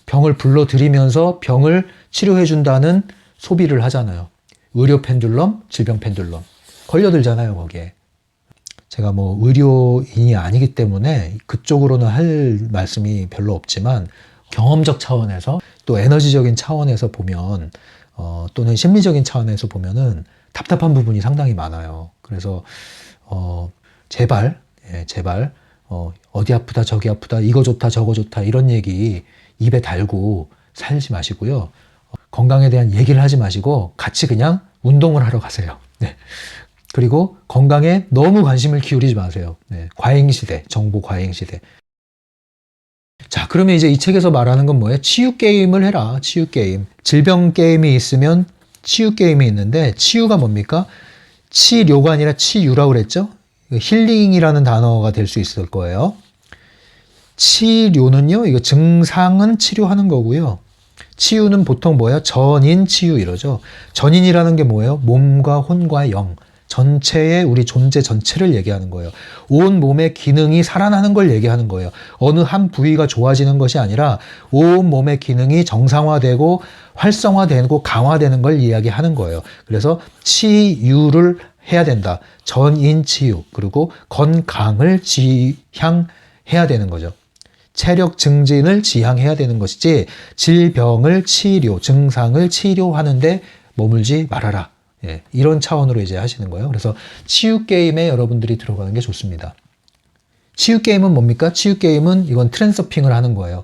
S1: 병을 불러들이면서 병을 치료해준다는 소비를 하잖아요. 의료 펜듈럼, 질병 펜듈럼. 걸려들잖아요, 거기에. 제가 뭐 의료인이 아니기 때문에 그쪽으로는 할 말씀이 별로 없지만 경험적 차원에서 또 에너지적인 차원에서 보면 또는 심리적인 차원에서 보면은 답답한 부분이 상당히 많아요. 그래서 제발 어디 아프다 저기 아프다 이거 좋다 저거 좋다 이런 얘기 입에 달고 살지 마시고요. 건강에 대한 얘기를 하지 마시고 같이 그냥 운동을 하러 가세요. 네. 그리고 건강에 너무 관심을 기울이지 마세요. 네, 과잉시대, 정보 과잉시대. 자, 그러면 이제 이 책에서 말하는 건 뭐예요? 치유 게임을 해라. 치유 게임. 질병 게임이 있으면 치유 게임이 있는데 치유가 뭡니까? 치료가 아니라 치유라고 그랬죠? 힐링이라는 단어가 될 수 있을 거예요. 치료는요, 이거 증상은 치료하는 거고요. 치유는 보통 뭐예요? 전인 치유 이러죠. 전인이라는 게 뭐예요? 몸과 혼과 영. 전체의 우리 존재 전체를 얘기하는 거예요. 온 몸의 기능이 살아나는 걸 얘기하는 거예요. 어느 한 부위가 좋아지는 것이 아니라 온 몸의 기능이 정상화되고 활성화되고 강화되는 걸 이야기하는 거예요. 그래서 치유를 해야 된다. 전인치유 그리고 건강을 지향해야 되는 거죠. 체력 증진을 지향해야 되는 것이지 질병을 치료, 증상을 치료하는데 머물지 말아라. 예, 이런 차원으로 이제 하시는 거예요. 그래서 치유 게임에 여러분들이 들어가는 게 좋습니다. 치유 게임은 뭡니까? 치유 게임은 이건 트랜서핑을 하는 거예요.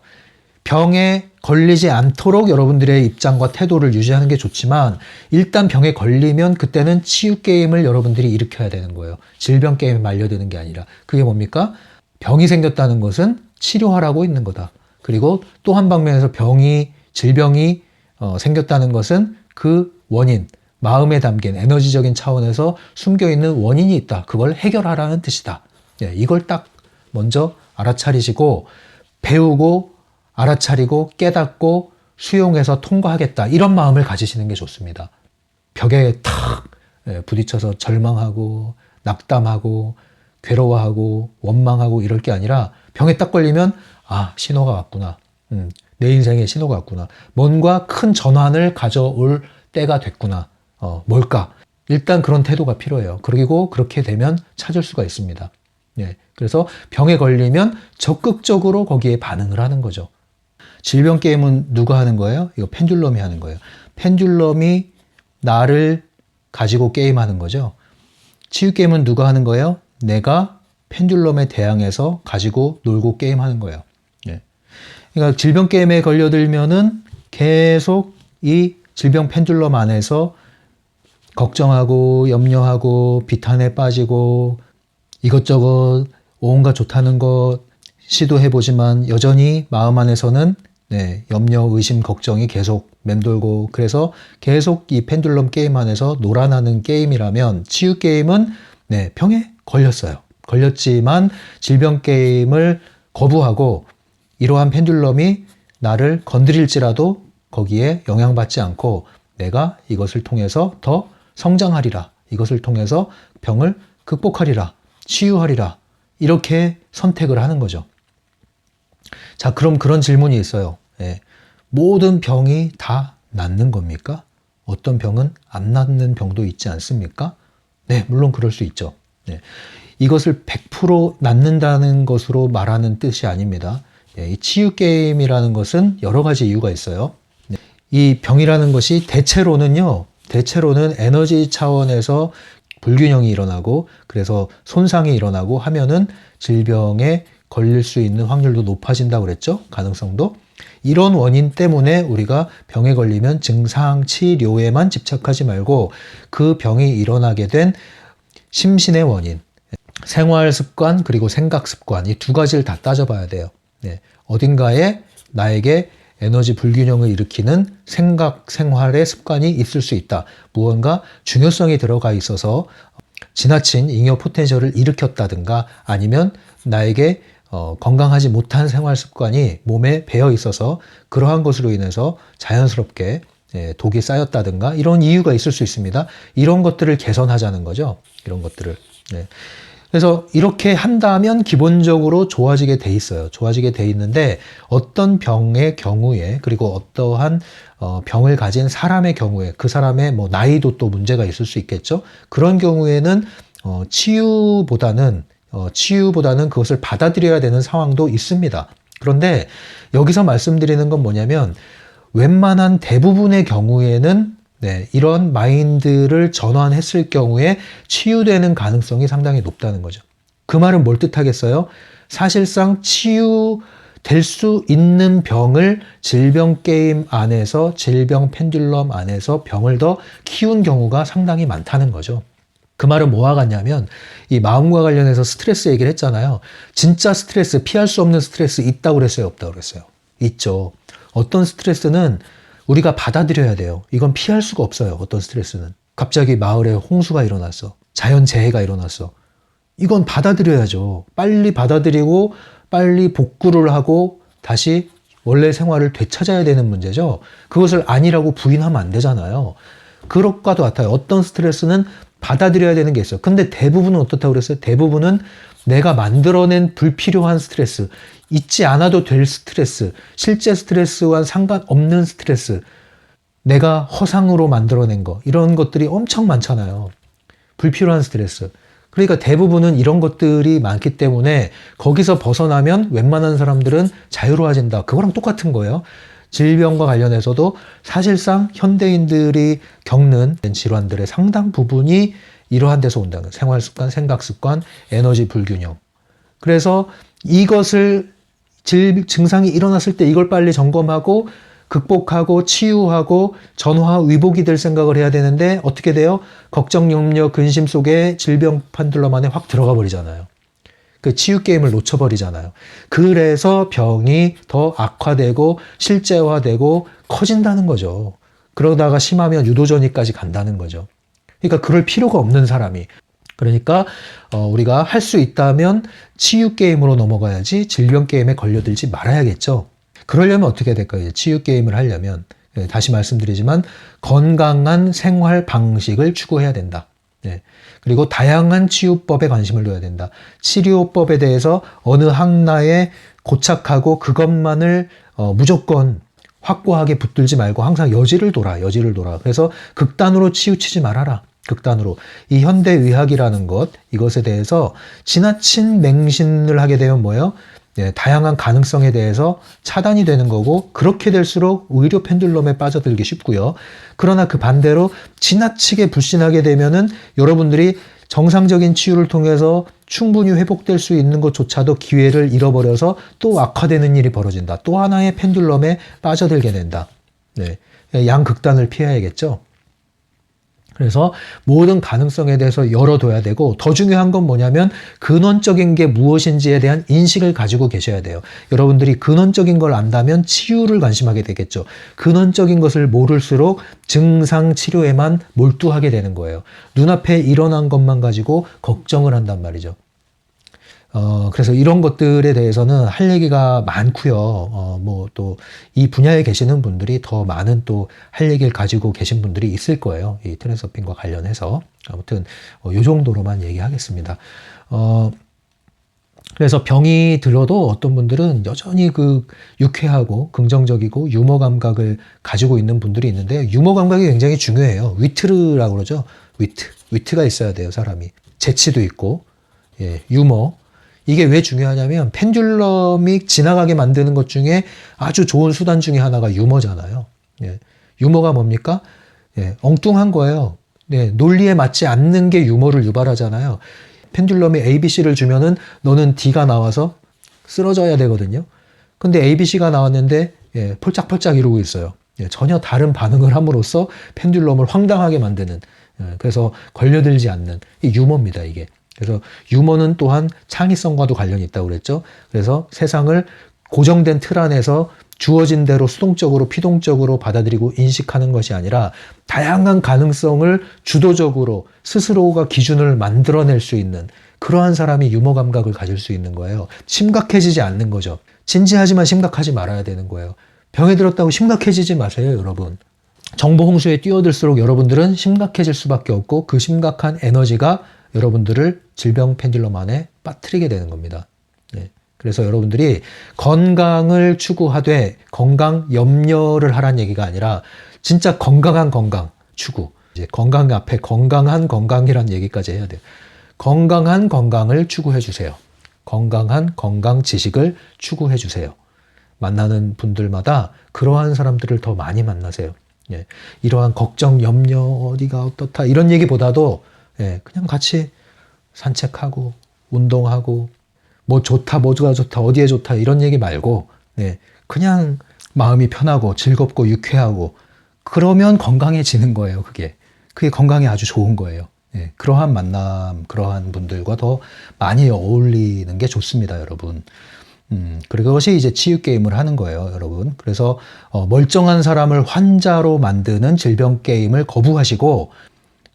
S1: 병에 걸리지 않도록 여러분들의 입장과 태도를 유지하는 게 좋지만 일단 병에 걸리면 그때는 치유 게임을 여러분들이 일으켜야 되는 거예요. 질병 게임에 말려드는 게 아니라. 그게 뭡니까? 병이 생겼다는 것은 치료하라고 있는 거다. 그리고 또 한 방면에서 질병이 생겼다는 것은 그 원인, 마음에 담긴 에너지적인 차원에서 숨겨있는 원인이 있다. 그걸 해결하라는 뜻이다. 예, 이걸 딱 먼저 알아차리시고 배우고 알아차리고 깨닫고 수용해서 통과하겠다. 이런 마음을 가지시는 게 좋습니다. 벽에 탁 부딪혀서 절망하고 낙담하고 괴로워하고 원망하고 이럴 게 아니라 병에 딱 걸리면 아, 신호가 왔구나. 내 인생에 신호가 왔구나. 뭔가 큰 전환을 가져올 때가 됐구나. 뭘까? 일단 그런 태도가 필요해요. 그리고 그렇게 되면 찾을 수가 있습니다. 예, 그래서 병에 걸리면 적극적으로 거기에 반응을 하는 거죠. 질병 게임은 누가 하는 거예요? 이거 펜듈럼이 하는 거예요. 펜듈럼이 나를 가지고 게임하는 거죠. 치유 게임은 누가 하는 거예요? 내가 펜듈럼에 대항해서 가지고 놀고 게임하는 거예요. 예. 그러니까 질병 게임에 걸려들면은 계속 이 질병 펜듈럼 안에서 걱정하고 염려하고 비탄에 빠지고 이것저것 온갖 좋다는 것 시도해보지만 여전히 마음 안에서는 염려, 의심, 걱정이 계속 맴돌고 그래서 계속 이 펜듈럼 게임 안에서 놀아나는 게임이라면 치유 게임은 병에 걸렸어요. 걸렸지만 질병 게임을 거부하고 이러한 펜듈럼이 나를 건드릴지라도 거기에 영향받지 않고 내가 이것을 통해서 더 성장하리라. 이것을 통해서 병을 극복하리라. 치유하리라. 이렇게 선택을 하는 거죠. 자, 그럼 그런 질문이 있어요. 모든 병이 다 낫는 겁니까? 어떤 병은 안 낫는 병도 있지 않습니까? 네, 물론 그럴 수 있죠. 이것을 100% 낫는다는 것으로 말하는 뜻이 아닙니다. 이 치유 게임이라는 것은 여러 가지 이유가 있어요. 이 병이라는 것이 대체로는 에너지 차원에서 불균형이 일어나고 그래서 손상이 일어나고 하면은 질병에 걸릴 수 있는 확률도 높아진다고 그랬죠? 가능성도. 이런 원인 때문에 우리가 병에 걸리면 증상 치료에만 집착하지 말고 그 병이 일어나게 된 심신의 원인, 생활 습관 그리고 생각 습관 이 두 가지를 다 따져봐야 돼요. 어딘가에 나에게 에너지 불균형을 일으키는 생각, 생활의 습관이 있을 수 있다. 무언가 중요성이 들어가 있어서 지나친 잉여 포텐셜을 일으켰다든가 아니면 나에게 건강하지 못한 생활 습관이 몸에 배어 있어서 그러한 것으로 인해서 자연스럽게 독이 쌓였다든가 이런 이유가 있을 수 있습니다. 이런 것들을 개선하자는 거죠. 이런 것들을. 그래서 이렇게 한다면 기본적으로 좋아지게 돼 있어요. 좋아지게 돼 있는데 어떤 병의 경우에 그리고 어떠한 병을 가진 사람의 경우에 그 사람의 뭐 나이도 또 문제가 있을 수 있겠죠. 그런 경우에는 치유보다는 그것을 받아들여야 되는 상황도 있습니다. 그런데 여기서 말씀드리는 건 뭐냐면 웬만한 대부분의 경우에는 이런 마인드를 전환했을 경우에 치유되는 가능성이 상당히 높다는 거죠. 그 말은 뭘 뜻하겠어요? 사실상 치유될 수 있는 병을 질병 게임 안에서 질병 펜듈럼 안에서 병을 더 키운 경우가 상당히 많다는 거죠. 그 말은 뭐와 같냐면 이 마음과 관련해서 스트레스 얘기를 했잖아요. 진짜 스트레스, 피할 수 없는 스트레스 있다고 그랬어요? 없다고 그랬어요? 있죠. 어떤 스트레스는 우리가 받아들여야 돼요. 이건 피할 수가 없어요. 어떤 스트레스는. 갑자기 마을에 홍수가 일어났어. 자연재해가 일어났어. 이건 받아들여야죠. 빨리 받아들이고 빨리 복구를 하고 다시 원래 생활을 되찾아야 되는 문제죠. 그것을 아니라고 부인하면 안 되잖아요. 그것과도 같아요. 어떤 스트레스는 받아들여야 되는 게 있어요. 근데 대부분은 어떻다고 그랬어요? 대부분은 내가 만들어낸 불필요한 스트레스, 있지 않아도 될 스트레스, 실제 스트레스와 상관없는 스트레스, 내가 허상으로 만들어낸 거, 이런 것들이 엄청 많잖아요. 불필요한 스트레스. 그러니까 대부분은 이런 것들이 많기 때문에 거기서 벗어나면 웬만한 사람들은 자유로워진다. 그거랑 똑같은 거예요. 질병과 관련해서도 사실상 현대인들이 겪는 질환들의 상당 부분이 이러한 데서 온다는 거예요. 생활 습관, 생각 습관, 에너지 불균형. 그래서 이것을 증상이 일어났을 때 이걸 빨리 점검하고 극복하고 치유하고 전화 위복이 될 생각을 해야 되는데 어떻게 돼요? 걱정, 염려, 근심 속에 질병 판들럼 안에 확 들어가 버리잖아요. 그 치유 게임을 놓쳐버리잖아요. 그래서 병이 더 악화되고 실제화되고 커진다는 거죠. 그러다가 심하면 유도전이까지 간다는 거죠. 그러니까 그럴 필요가 없는 사람이. 그러니까 우리가 할 수 있다면 치유 게임으로 넘어가야지 질병 게임에 걸려들지 말아야겠죠. 그러려면 어떻게 해야 될까요? 치유 게임을 하려면 다시 말씀드리지만 건강한 생활 방식을 추구해야 된다. 그리고 다양한 치유법에 관심을 둬야 된다. 치료법에 대해서 어느 하나에 고착하고 그것만을 무조건 확고하게 붙들지 말고 항상 여지를 돌아. 그래서 극단으로 치우치지 말아라. 극단으로. 이 현대의학이라는 것, 이것에 대해서 지나친 맹신을 하게 되면 뭐예요? 다양한 가능성에 대해서 차단이 되는 거고 그렇게 될수록 의료 펜듈럼에 빠져들기 쉽고요. 그러나 그 반대로 지나치게 불신하게 되면은 여러분들이 정상적인 치유를 통해서 충분히 회복될 수 있는 것조차도 기회를 잃어버려서 또 악화되는 일이 벌어진다. 또 하나의 펜듈럼에 빠져들게 된다. 양극단을 피해야겠죠. 그래서 모든 가능성에 대해서 열어둬야 되고, 더 중요한 건 뭐냐면 근원적인 게 무엇인지에 대한 인식을 가지고 계셔야 돼요. 여러분들이 근원적인 걸 안다면 치유를 관심하게 되겠죠. 근원적인 것을 모를수록 증상 치료에만 몰두하게 되는 거예요. 눈앞에 일어난 것만 가지고 걱정을 한단 말이죠. 그래서 이런 것들에 대해서는 할 얘기가 많고요. 뭐 또 이 분야에 계시는 분들이 더 많은 또 할 얘기를 가지고 계신 분들이 있을 거예요. 이 트랜서핑과 관련해서. 아무튼 요 정도로만 얘기하겠습니다. 그래서 병이 들어도 어떤 분들은 여전히 그 유쾌하고 긍정적이고 유머 감각을 가지고 있는 분들이 있는데, 유머 감각이 굉장히 중요해요. 위트라고 그러죠. 위트가 있어야 돼요, 사람이. 재치도 있고, 예, 유머. 이게 왜 중요하냐면 펜듈럼이 지나가게 만드는 것 중에 아주 좋은 수단 중에 하나가 유머잖아요. 예, 유머가 뭡니까? 예, 엉뚱한 거예요. 예, 논리에 맞지 않는 게 유머를 유발하잖아요. 펜듈럼이 ABC를 주면은 너는 D가 나와서 쓰러져야 되거든요. 근데 ABC가 나왔는데 예, 폴짝폴짝 이러고 있어요. 예, 전혀 다른 반응을 함으로써 펜듈럼을 황당하게 만드는, 그래서 걸려들지 않는 이 유머입니다, 이게. 그래서 유머는 또한 창의성과도 관련이 있다고 그랬죠. 그래서 세상을 고정된 틀 안에서 주어진 대로 수동적으로 피동적으로 받아들이고 인식하는 것이 아니라 다양한 가능성을 주도적으로 스스로가 기준을 만들어낼 수 있는 그러한 사람이 유머 감각을 가질 수 있는 거예요. 심각해지지 않는 거죠. 진지하지만 심각하지 말아야 되는 거예요. 병에 들었다고 심각해지지 마세요, 여러분. 정보 홍수에 뛰어들수록 여러분들은 심각해질 수밖에 없고, 그 심각한 에너지가 여러분들을 질병 펜듈럼 안에 빠뜨리게 되는 겁니다. 네. 그래서 여러분들이 건강을 추구하되 건강 염려를 하라는 얘기가 아니라 진짜 건강한 건강 추구. 이제 건강 앞에 건강한 건강이라는 얘기까지 해야 돼요. 건강한 건강을 추구해 주세요. 건강한 건강 지식을 추구해 주세요. 만나는 분들마다 그러한 사람들을 더 많이 만나세요. 예. 이러한 걱정, 염려, 어디가 어떻다 이런 얘기보다도 예, 그냥 같이 산책하고 운동하고 뭐 좋다, 뭐가 좋다, 어디에 좋다 이런 얘기 말고 예, 그냥 마음이 편하고 즐겁고 유쾌하고 그러면 건강해지는 거예요. 그게 건강에 아주 좋은 거예요. 예, 그러한 만남, 그러한 분들과 더 많이 어울리는 게 좋습니다, 여러분. 그것이 이제 치유 게임을 하는 거예요, 여러분. 그래서 멀쩡한 사람을 환자로 만드는 질병 게임을 거부하시고,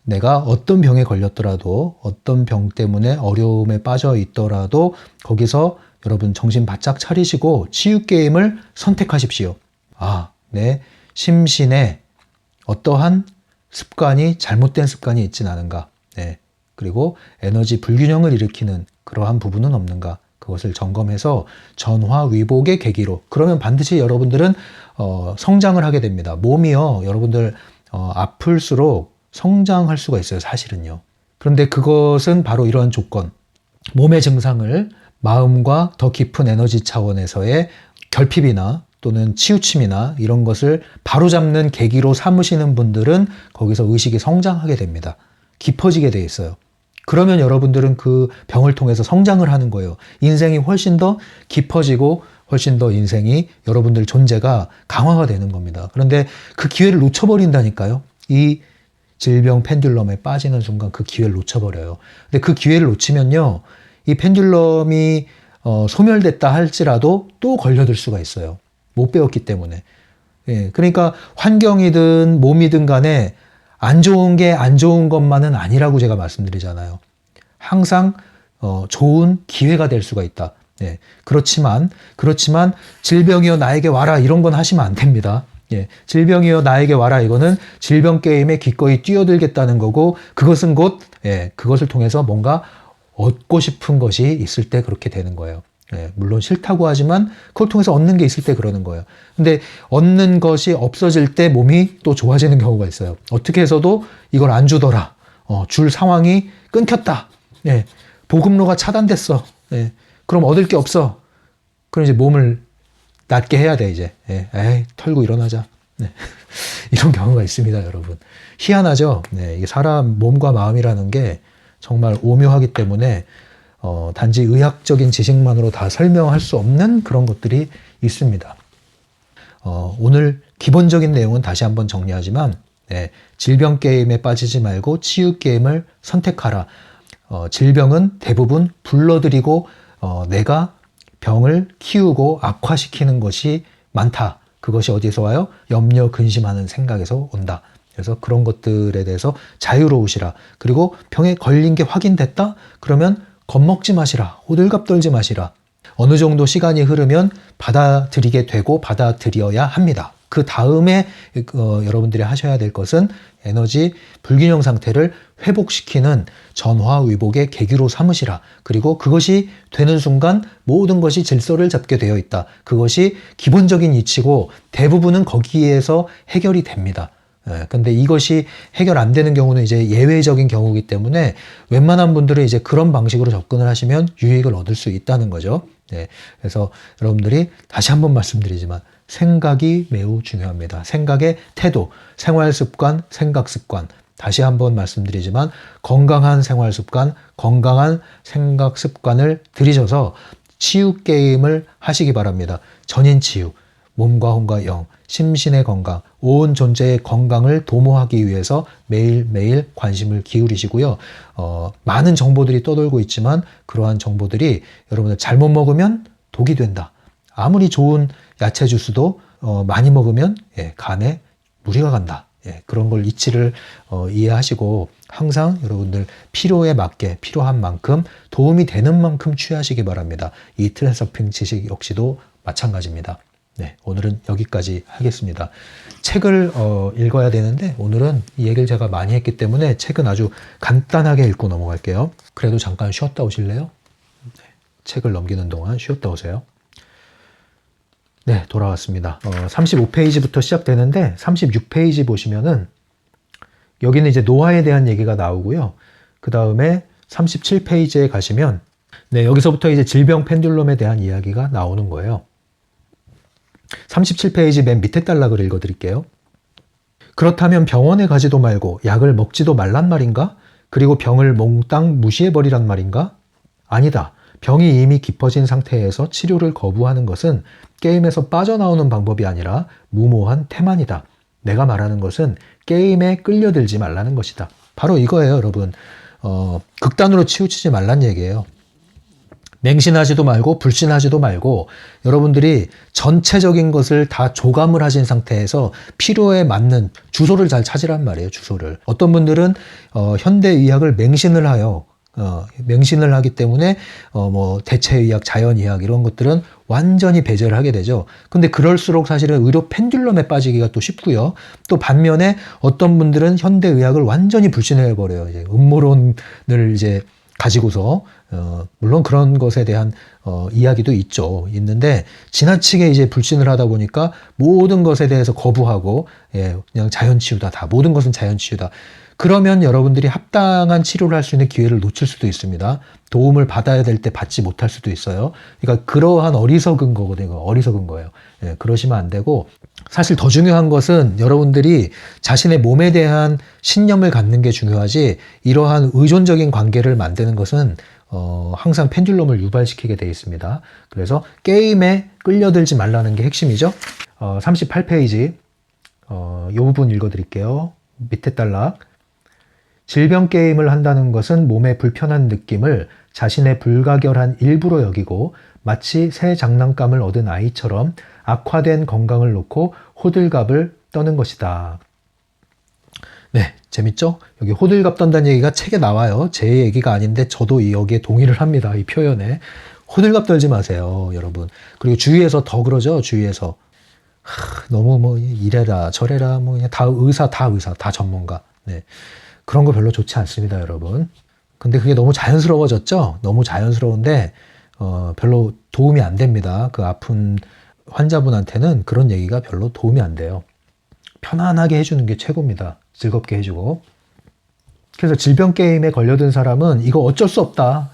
S1: 내가 어떤 병에 걸렸더라도 어떤 병 때문에 어려움에 빠져 있더라도 거기서 여러분 정신 바짝 차리시고 치유 게임을 선택하십시오. 아, 내 심신에 어떠한 습관이 잘못된 습관이 있진 않은가. 네. 그리고 에너지 불균형을 일으키는 그러한 부분은 없는가. 그것을 점검해서 전화 위복의 계기로. 그러면 반드시 여러분들은 성장을 하게 됩니다. 몸이요, 여러분들 아플수록 성장할 수가 있어요, 사실은요. 그런데 그것은 바로 이러한 조건, 몸의 증상을 마음과 더 깊은 에너지 차원에서의 결핍이나 또는 치우침이나 이런 것을 바로잡는 계기로 삼으시는 분들은 거기서 의식이 성장하게 됩니다. 깊어지게 돼 있어요. 그러면 여러분들은 그 병을 통해서 성장을 하는 거예요. 인생이 훨씬 더 깊어지고 훨씬 더 인생이 여러분들 존재가 강화가 되는 겁니다. 그런데 그 기회를 놓쳐버린다니까요. 이 질병 펜듈럼에 빠지는 순간 그 기회를 놓쳐버려요. 근데 그 기회를 놓치면요, 이 펜듈럼이 소멸됐다 할지라도 또 걸려들 수가 있어요. 못 배웠기 때문에. 예, 그러니까 환경이든 몸이든 간에 안 좋은 게 안 좋은 것만은 아니라고 제가 말씀드리잖아요. 항상 좋은 기회가 될 수가 있다. 예, 그렇지만 질병이여 나에게 와라 이런 건 하시면 안 됩니다. 예, 질병이여 나에게 와라 이거는 질병 게임에 기꺼이 뛰어들겠다는 거고, 그것은 곧 그것을 통해서 뭔가 얻고 싶은 것이 있을 때 그렇게 되는 거예요. 예, 물론 싫다고 하지만 그걸 통해서 얻는 게 있을 때 그러는 거예요. 근데 얻는 것이 없어질 때 몸이 또 좋아지는 경우가 있어요. 어떻게 해서도 이걸 안 주더라. 줄 상황이 끊겼다. 예, 보급로가 차단됐어. 예, 그럼 얻을 게 없어. 그럼 이제 몸을 낫게 해야 돼, 이제. 예, 에이, 털고 일어나자. 네. 이런 경우가 있습니다, 여러분. 희한하죠? 네, 이게 사람 몸과 마음이라는 게 정말 오묘하기 때문에 단지 의학적인 지식만으로 다 설명할 수 없는 그런 것들이 있습니다. 오늘 기본적인 내용은 다시 한번 정리하지만, 네, 질병 게임에 빠지지 말고 치유 게임을 선택하라. 질병은 대부분 불러들이고 내가 병을 키우고 악화시키는 것이 많다. 그것이 어디서 와요? 염려, 근심하는 생각에서 온다. 그래서 그런 것들에 대해서 자유로우시라. 그리고 병에 걸린 게 확인됐다? 그러면 겁먹지 마시라. 호들갑 떨지 마시라. 어느 정도 시간이 흐르면 받아들이게 되고 받아들여야 합니다. 그 다음에 여러분들이 하셔야 될 것은 에너지 불균형 상태를 회복시키는 전화위복의 계기로 삼으시라. 그리고 그것이 되는 순간 모든 것이 질서를 잡게 되어 있다. 그것이 기본적인 이치고 대부분은 거기에서 해결이 됩니다. 근데 이것이 해결 안 되는 경우는 이제 예외적인 경우이기 때문에 웬만한 분들은 이제 그런 방식으로 접근을 하시면 유익을 얻을 수 있다는 거죠. 네, 그래서 여러분들이 다시 한번 말씀드리지만 생각이 매우 중요합니다. 생각의 태도, 생활 습관, 생각 습관. 다시 한번 말씀드리지만 건강한 생활 습관, 건강한 생각 습관을 들이셔서 치유 게임을 하시기 바랍니다. 전인 치유, 몸과 혼과 영, 심신의 건강, 온 존재의 건강을 도모하기 위해서 매일매일 관심을 기울이시고요. 많은 정보들이 떠돌고 있지만 그러한 정보들이 여러분들 잘못 먹으면 독이 된다. 아무리 좋은 야채 주스도 많이 먹으면 간에 무리가 간다. 그런 걸 이치를 이해하시고 항상 여러분들 필요에 맞게 필요한 만큼 도움이 되는 만큼 취하시기 바랍니다. 이 트랜서핑 지식 역시도 마찬가지입니다. 네, 오늘은 여기까지 하겠습니다. 책을 읽어야 되는데 오늘은 이 얘기를 제가 많이 했기 때문에 책은 아주 간단하게 읽고 넘어갈게요. 그래도 잠깐 쉬었다 오실래요? 네, 책을 넘기는 동안 쉬었다 오세요. 네, 돌아왔습니다. 35페이지부터 시작되는데 36페이지 보시면은 여기는 이제 노화에 대한 얘기가 나오고요. 그 다음에 37페이지에 가시면 네, 여기서부터 이제 질병 펜듈럼에 대한 이야기가 나오는 거예요. 37페이지 맨 밑에 단락을 읽어드릴게요. 그렇다면 병원에 가지도 말고 약을 먹지도 말란 말인가? 그리고 병을 몽땅 무시해버리란 말인가? 아니다. 병이 이미 깊어진 상태에서 치료를 거부하는 것은 게임에서 빠져나오는 방법이 아니라 무모한 태만이다. 내가 말하는 것은 게임에 끌려들지 말라는 것이다. 바로 이거예요, 여러분. 극단으로 치우치지 말란 얘기예요. 맹신하지도 말고 불신하지도 말고 여러분들이 전체적인 것을 다 조감을 하신 상태에서 필요에 맞는 주소를 잘 찾으란 말이에요. 주소를. 어떤 분들은 현대의학을 맹신을 하여 맹신을 하기 때문에 뭐 대체의학, 자연의학 이런 것들은 완전히 배제를 하게 되죠. 근데 그럴수록 사실은 의료 펜듈럼에 빠지기가 또 쉽고요. 또 반면에 어떤 분들은 현대의학을 완전히 불신해 버려요. 이제 음모론을 이제 가지고서 물론 그런 것에 대한 이야기도 있는데 지나치게 이제 불신을 하다 보니까 모든 것에 대해서 거부하고 그냥 자연치유다, 다 모든 것은 자연치유다. 그러면 여러분들이 합당한 치료를 할 수 있는 기회를 놓칠 수도 있습니다. 도움을 받아야 될 때 받지 못할 수도 있어요. 그러니까 그러한 어리석은 거거든요. 어리석은 거예요. 그러시면 안 되고 사실 더 중요한 것은 여러분들이 자신의 몸에 대한 신념을 갖는 게 중요하지 이러한 의존적인 관계를 만드는 것은 항상 펜듈럼을 유발시키게 되어 있습니다. 그래서 게임에 끌려들지 말라는 게 핵심이죠. 38페이지 이 부분 읽어드릴게요. 밑에 단락. 질병 게임을 한다는 것은 몸의 불편한 느낌을 자신의 불가결한 일부로 여기고 마치 새 장난감을 얻은 아이처럼 악화된 건강을 놓고 호들갑을 떠는 것이다. 네, 재밌죠? 여기 호들갑 떤다는 얘기가 책에 나와요. 제 얘기가 아닌데 저도 여기에 동의를 합니다. 이 표현에. 호들갑 떨지 마세요, 여러분. 그리고 주위에서 더 그러죠, 주위에서. 너무 뭐 이래라 저래라 뭐 그냥 다 의사, 다 전문가. 네. 그런 거 별로 좋지 않습니다, 여러분. 근데 그게 너무 자연스러워졌죠? 너무 자연스러운데 별로 도움이 안 됩니다. 그 아픈 환자분한테는 그런 얘기가 별로 도움이 안 돼요. 편안하게 해주는 게 최고입니다. 즐겁게 해주고. 그래서 질병 게임에 걸려든 사람은 이거 어쩔 수 없다.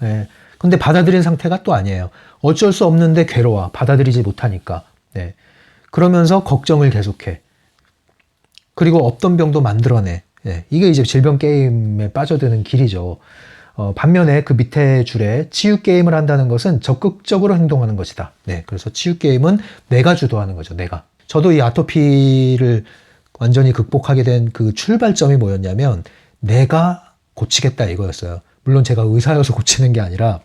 S1: 근데 받아들인 상태가 또 아니에요. 어쩔 수 없는데 괴로워. 받아들이지 못하니까. 그러면서 걱정을 계속해. 그리고 없던 병도 만들어내. 이게 이제 질병 게임에 빠져드는 길이죠. 반면에 그 밑에 줄에 치유 게임을 한다는 것은 적극적으로 행동하는 것이다. 그래서 치유 게임은 내가 주도하는 거죠. 내가. 저도 이 아토피를 완전히 극복하게 된 그 출발점이 뭐였냐면 내가 고치겠다 이거였어요. 물론 제가 의사여서 고치는 게 아니라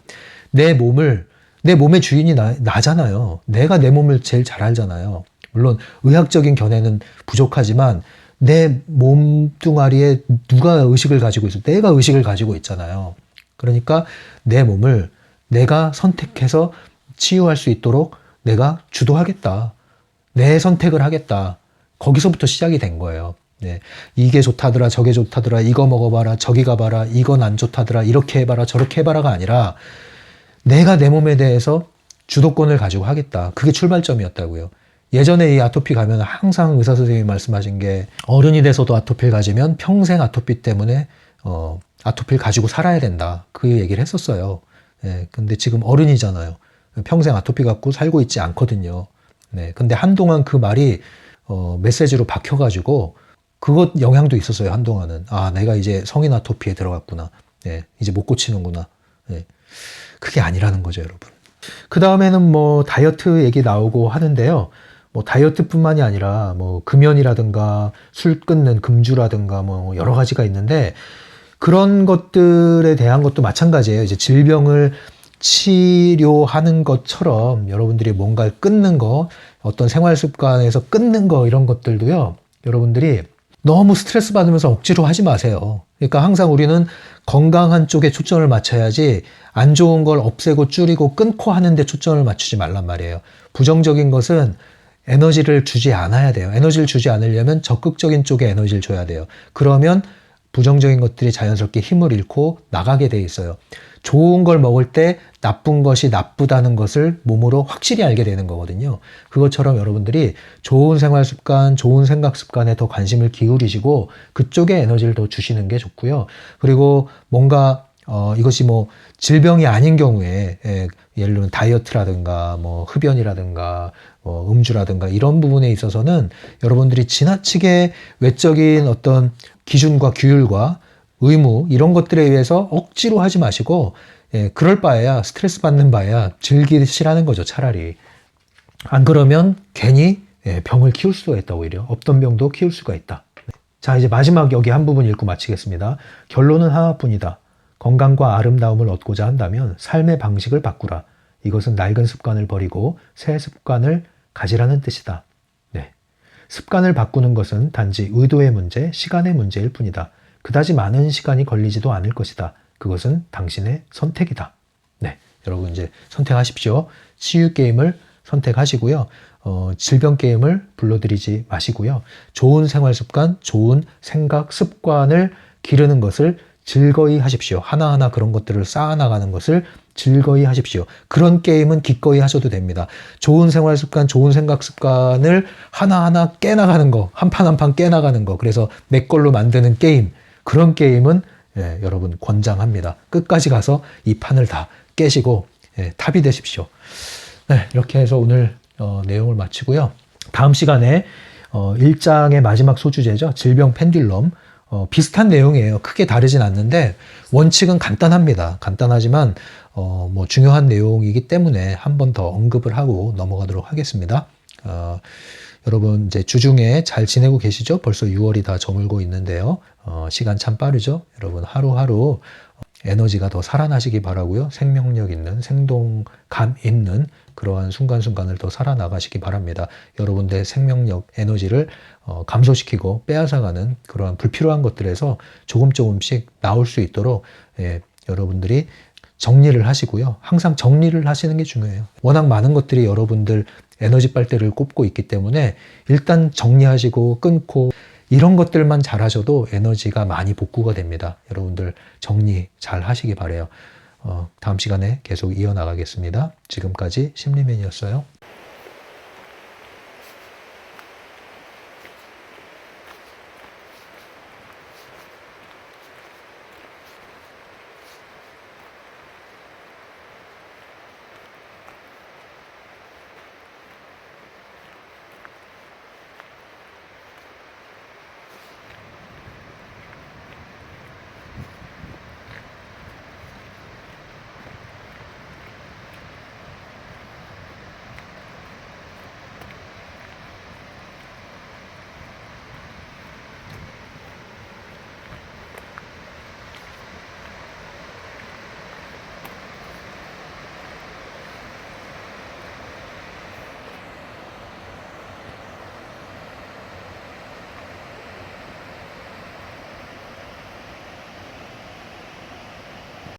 S1: 내 몸의 주인이 나잖아요. 내가 내 몸을 제일 잘 알잖아요. 물론 의학적인 견해는 부족하지만 내 몸뚱아리에 누가 의식을 가지고 있어? 내가 의식을 가지고 있잖아요. 그러니까 내 몸을 내가 선택해서 치유할 수 있도록 내가 주도하겠다. 내 선택을 하겠다. 거기서부터 시작이 된 거예요. 네. 이게 좋다더라, 저게 좋다더라, 이거 먹어봐라, 저기 가봐라, 이건 안 좋다더라, 이렇게 해봐라, 저렇게 해봐라가 아니라 내가 내 몸에 대해서 주도권을 가지고 하겠다. 그게 출발점이었다고요. 예전에 이 아토피 가면 항상 의사 선생님이 말씀하신 게 어른이 돼서도 아토피를 가지면 평생 아토피 때문에 아토피를 가지고 살아야 된다. 그 얘기를 했었어요. 네. 근데 지금 어른이잖아요. 평생 아토피 갖고 살고 있지 않거든요. 네. 근데 한동안 그 말이 메시지로 박혀가지고 그것 영향도 있었어요. 한동안은. 아, 내가 이제 성인 아토피에 들어갔구나. 네, 이제 못 고치는구나. 네, 그게 아니라는 거죠, 여러분. 그 다음에는 뭐 다이어트 얘기 나오고 하는데요. 뭐 다이어트뿐만이 아니라 뭐 금연이라든가 술 끊는 금주라든가 뭐 여러 가지가 있는데 그런 것들에 대한 것도 마찬가지예요. 이제 질병을 치료하는 것처럼 여러분들이 뭔가를 끊는 거, 어떤 생활 습관에서 끊는 거 이런 것들도요. 여러분들이 너무 스트레스 받으면서 억지로 하지 마세요. 그러니까 항상 우리는 건강한 쪽에 초점을 맞춰야지 안 좋은 걸 없애고 줄이고 끊고 하는데 초점을 맞추지 말란 말이에요. 부정적인 것은 에너지를 주지 않아야 돼요. 에너지를 주지 않으려면 적극적인 쪽에 에너지를 줘야 돼요. 그러면 부정적인 것들이 자연스럽게 힘을 잃고 나가게 돼 있어요. 좋은 걸 먹을 때 나쁜 것이 나쁘다는 것을 몸으로 확실히 알게 되는 거거든요. 그것처럼 여러분들이 좋은 생활 습관, 좋은 생각 습관에 더 관심을 기울이시고 그쪽에 에너지를 더 주시는 게 좋고요. 그리고 뭔가 이것이 뭐 질병이 아닌 경우에 예를 들면 다이어트라든가 뭐 흡연이라든가 음주라든가 이런 부분에 있어서는 여러분들이 지나치게 외적인 어떤 기준과 규율과 의무 이런 것들에 의해서 억지로 하지 마시고 그럴 바에야 스트레스 받는 바에야 즐기시라는 거죠. 차라리. 안 그러면 괜히 병을 키울 수가 있다. 오히려 없던 병도 키울 수가 있다. 자, 이제 마지막 여기 한 부분 읽고 마치겠습니다. 결론은 하나뿐이다. 건강과 아름다움을 얻고자 한다면 삶의 방식을 바꾸라. 이것은 낡은 습관을 버리고 새 습관을 가지라는 뜻이다. 네. 습관을 바꾸는 것은 단지 의도의 문제, 시간의 문제일 뿐이다. 그다지 많은 시간이 걸리지도 않을 것이다. 그것은 당신의 선택이다. 네, 여러분 이제 선택하십시오. 치유 게임을 선택하시고요. 질병 게임을 불러들이지 마시고요. 좋은 생활 습관, 좋은 생각 습관을 기르는 것을 즐거이 하십시오. 하나하나 그런 것들을 쌓아나가는 것을 즐거이 하십시오. 그런 게임은 기꺼이 하셔도 됩니다. 좋은 생활 습관, 좋은 생각 습관을 하나하나 깨나가는 거, 한 판 한 판 깨나가는 거, 그래서 내 걸로 만드는 게임, 그런 게임은 여러분 권장합니다. 끝까지 가서 이 판을 다 깨시고 탑이 되십시오. 네, 이렇게 해서 오늘 내용을 마치고요. 다음 시간에 1장의 마지막 소주제죠. 질병 펜듈럼. 비슷한 내용이에요. 크게 다르진 않는데 원칙은 간단합니다. 간단하지만 뭐 중요한 내용이기 때문에 한 번 더 언급을 하고 넘어가도록 하겠습니다. 여러분 이제 주중에 잘 지내고 계시죠? 벌써 6월이 다 저물고 있는데요. 시간 참 빠르죠? 여러분 하루하루 에너지가 더 살아나시기 바라고요. 생명력 있는, 생동감 있는 그러한 순간순간을 더 살아나가시기 바랍니다. 여러분들의 생명력, 에너지를 감소시키고 빼앗아가는 그러한 불필요한 것들에서 조금씩 나올 수 있도록 여러분들이 정리를 하시고요. 항상 정리를 하시는 게 중요해요. 워낙 많은 것들이 여러분들 에너지 빨대를 꼽고 있기 때문에 일단 정리하시고 끊고 이런 것들만 잘 하셔도 에너지가 많이 복구가 됩니다. 여러분들 정리 잘 하시기 바라요. 다음 시간에 계속 이어나가겠습니다. 지금까지 심리맨이었어요.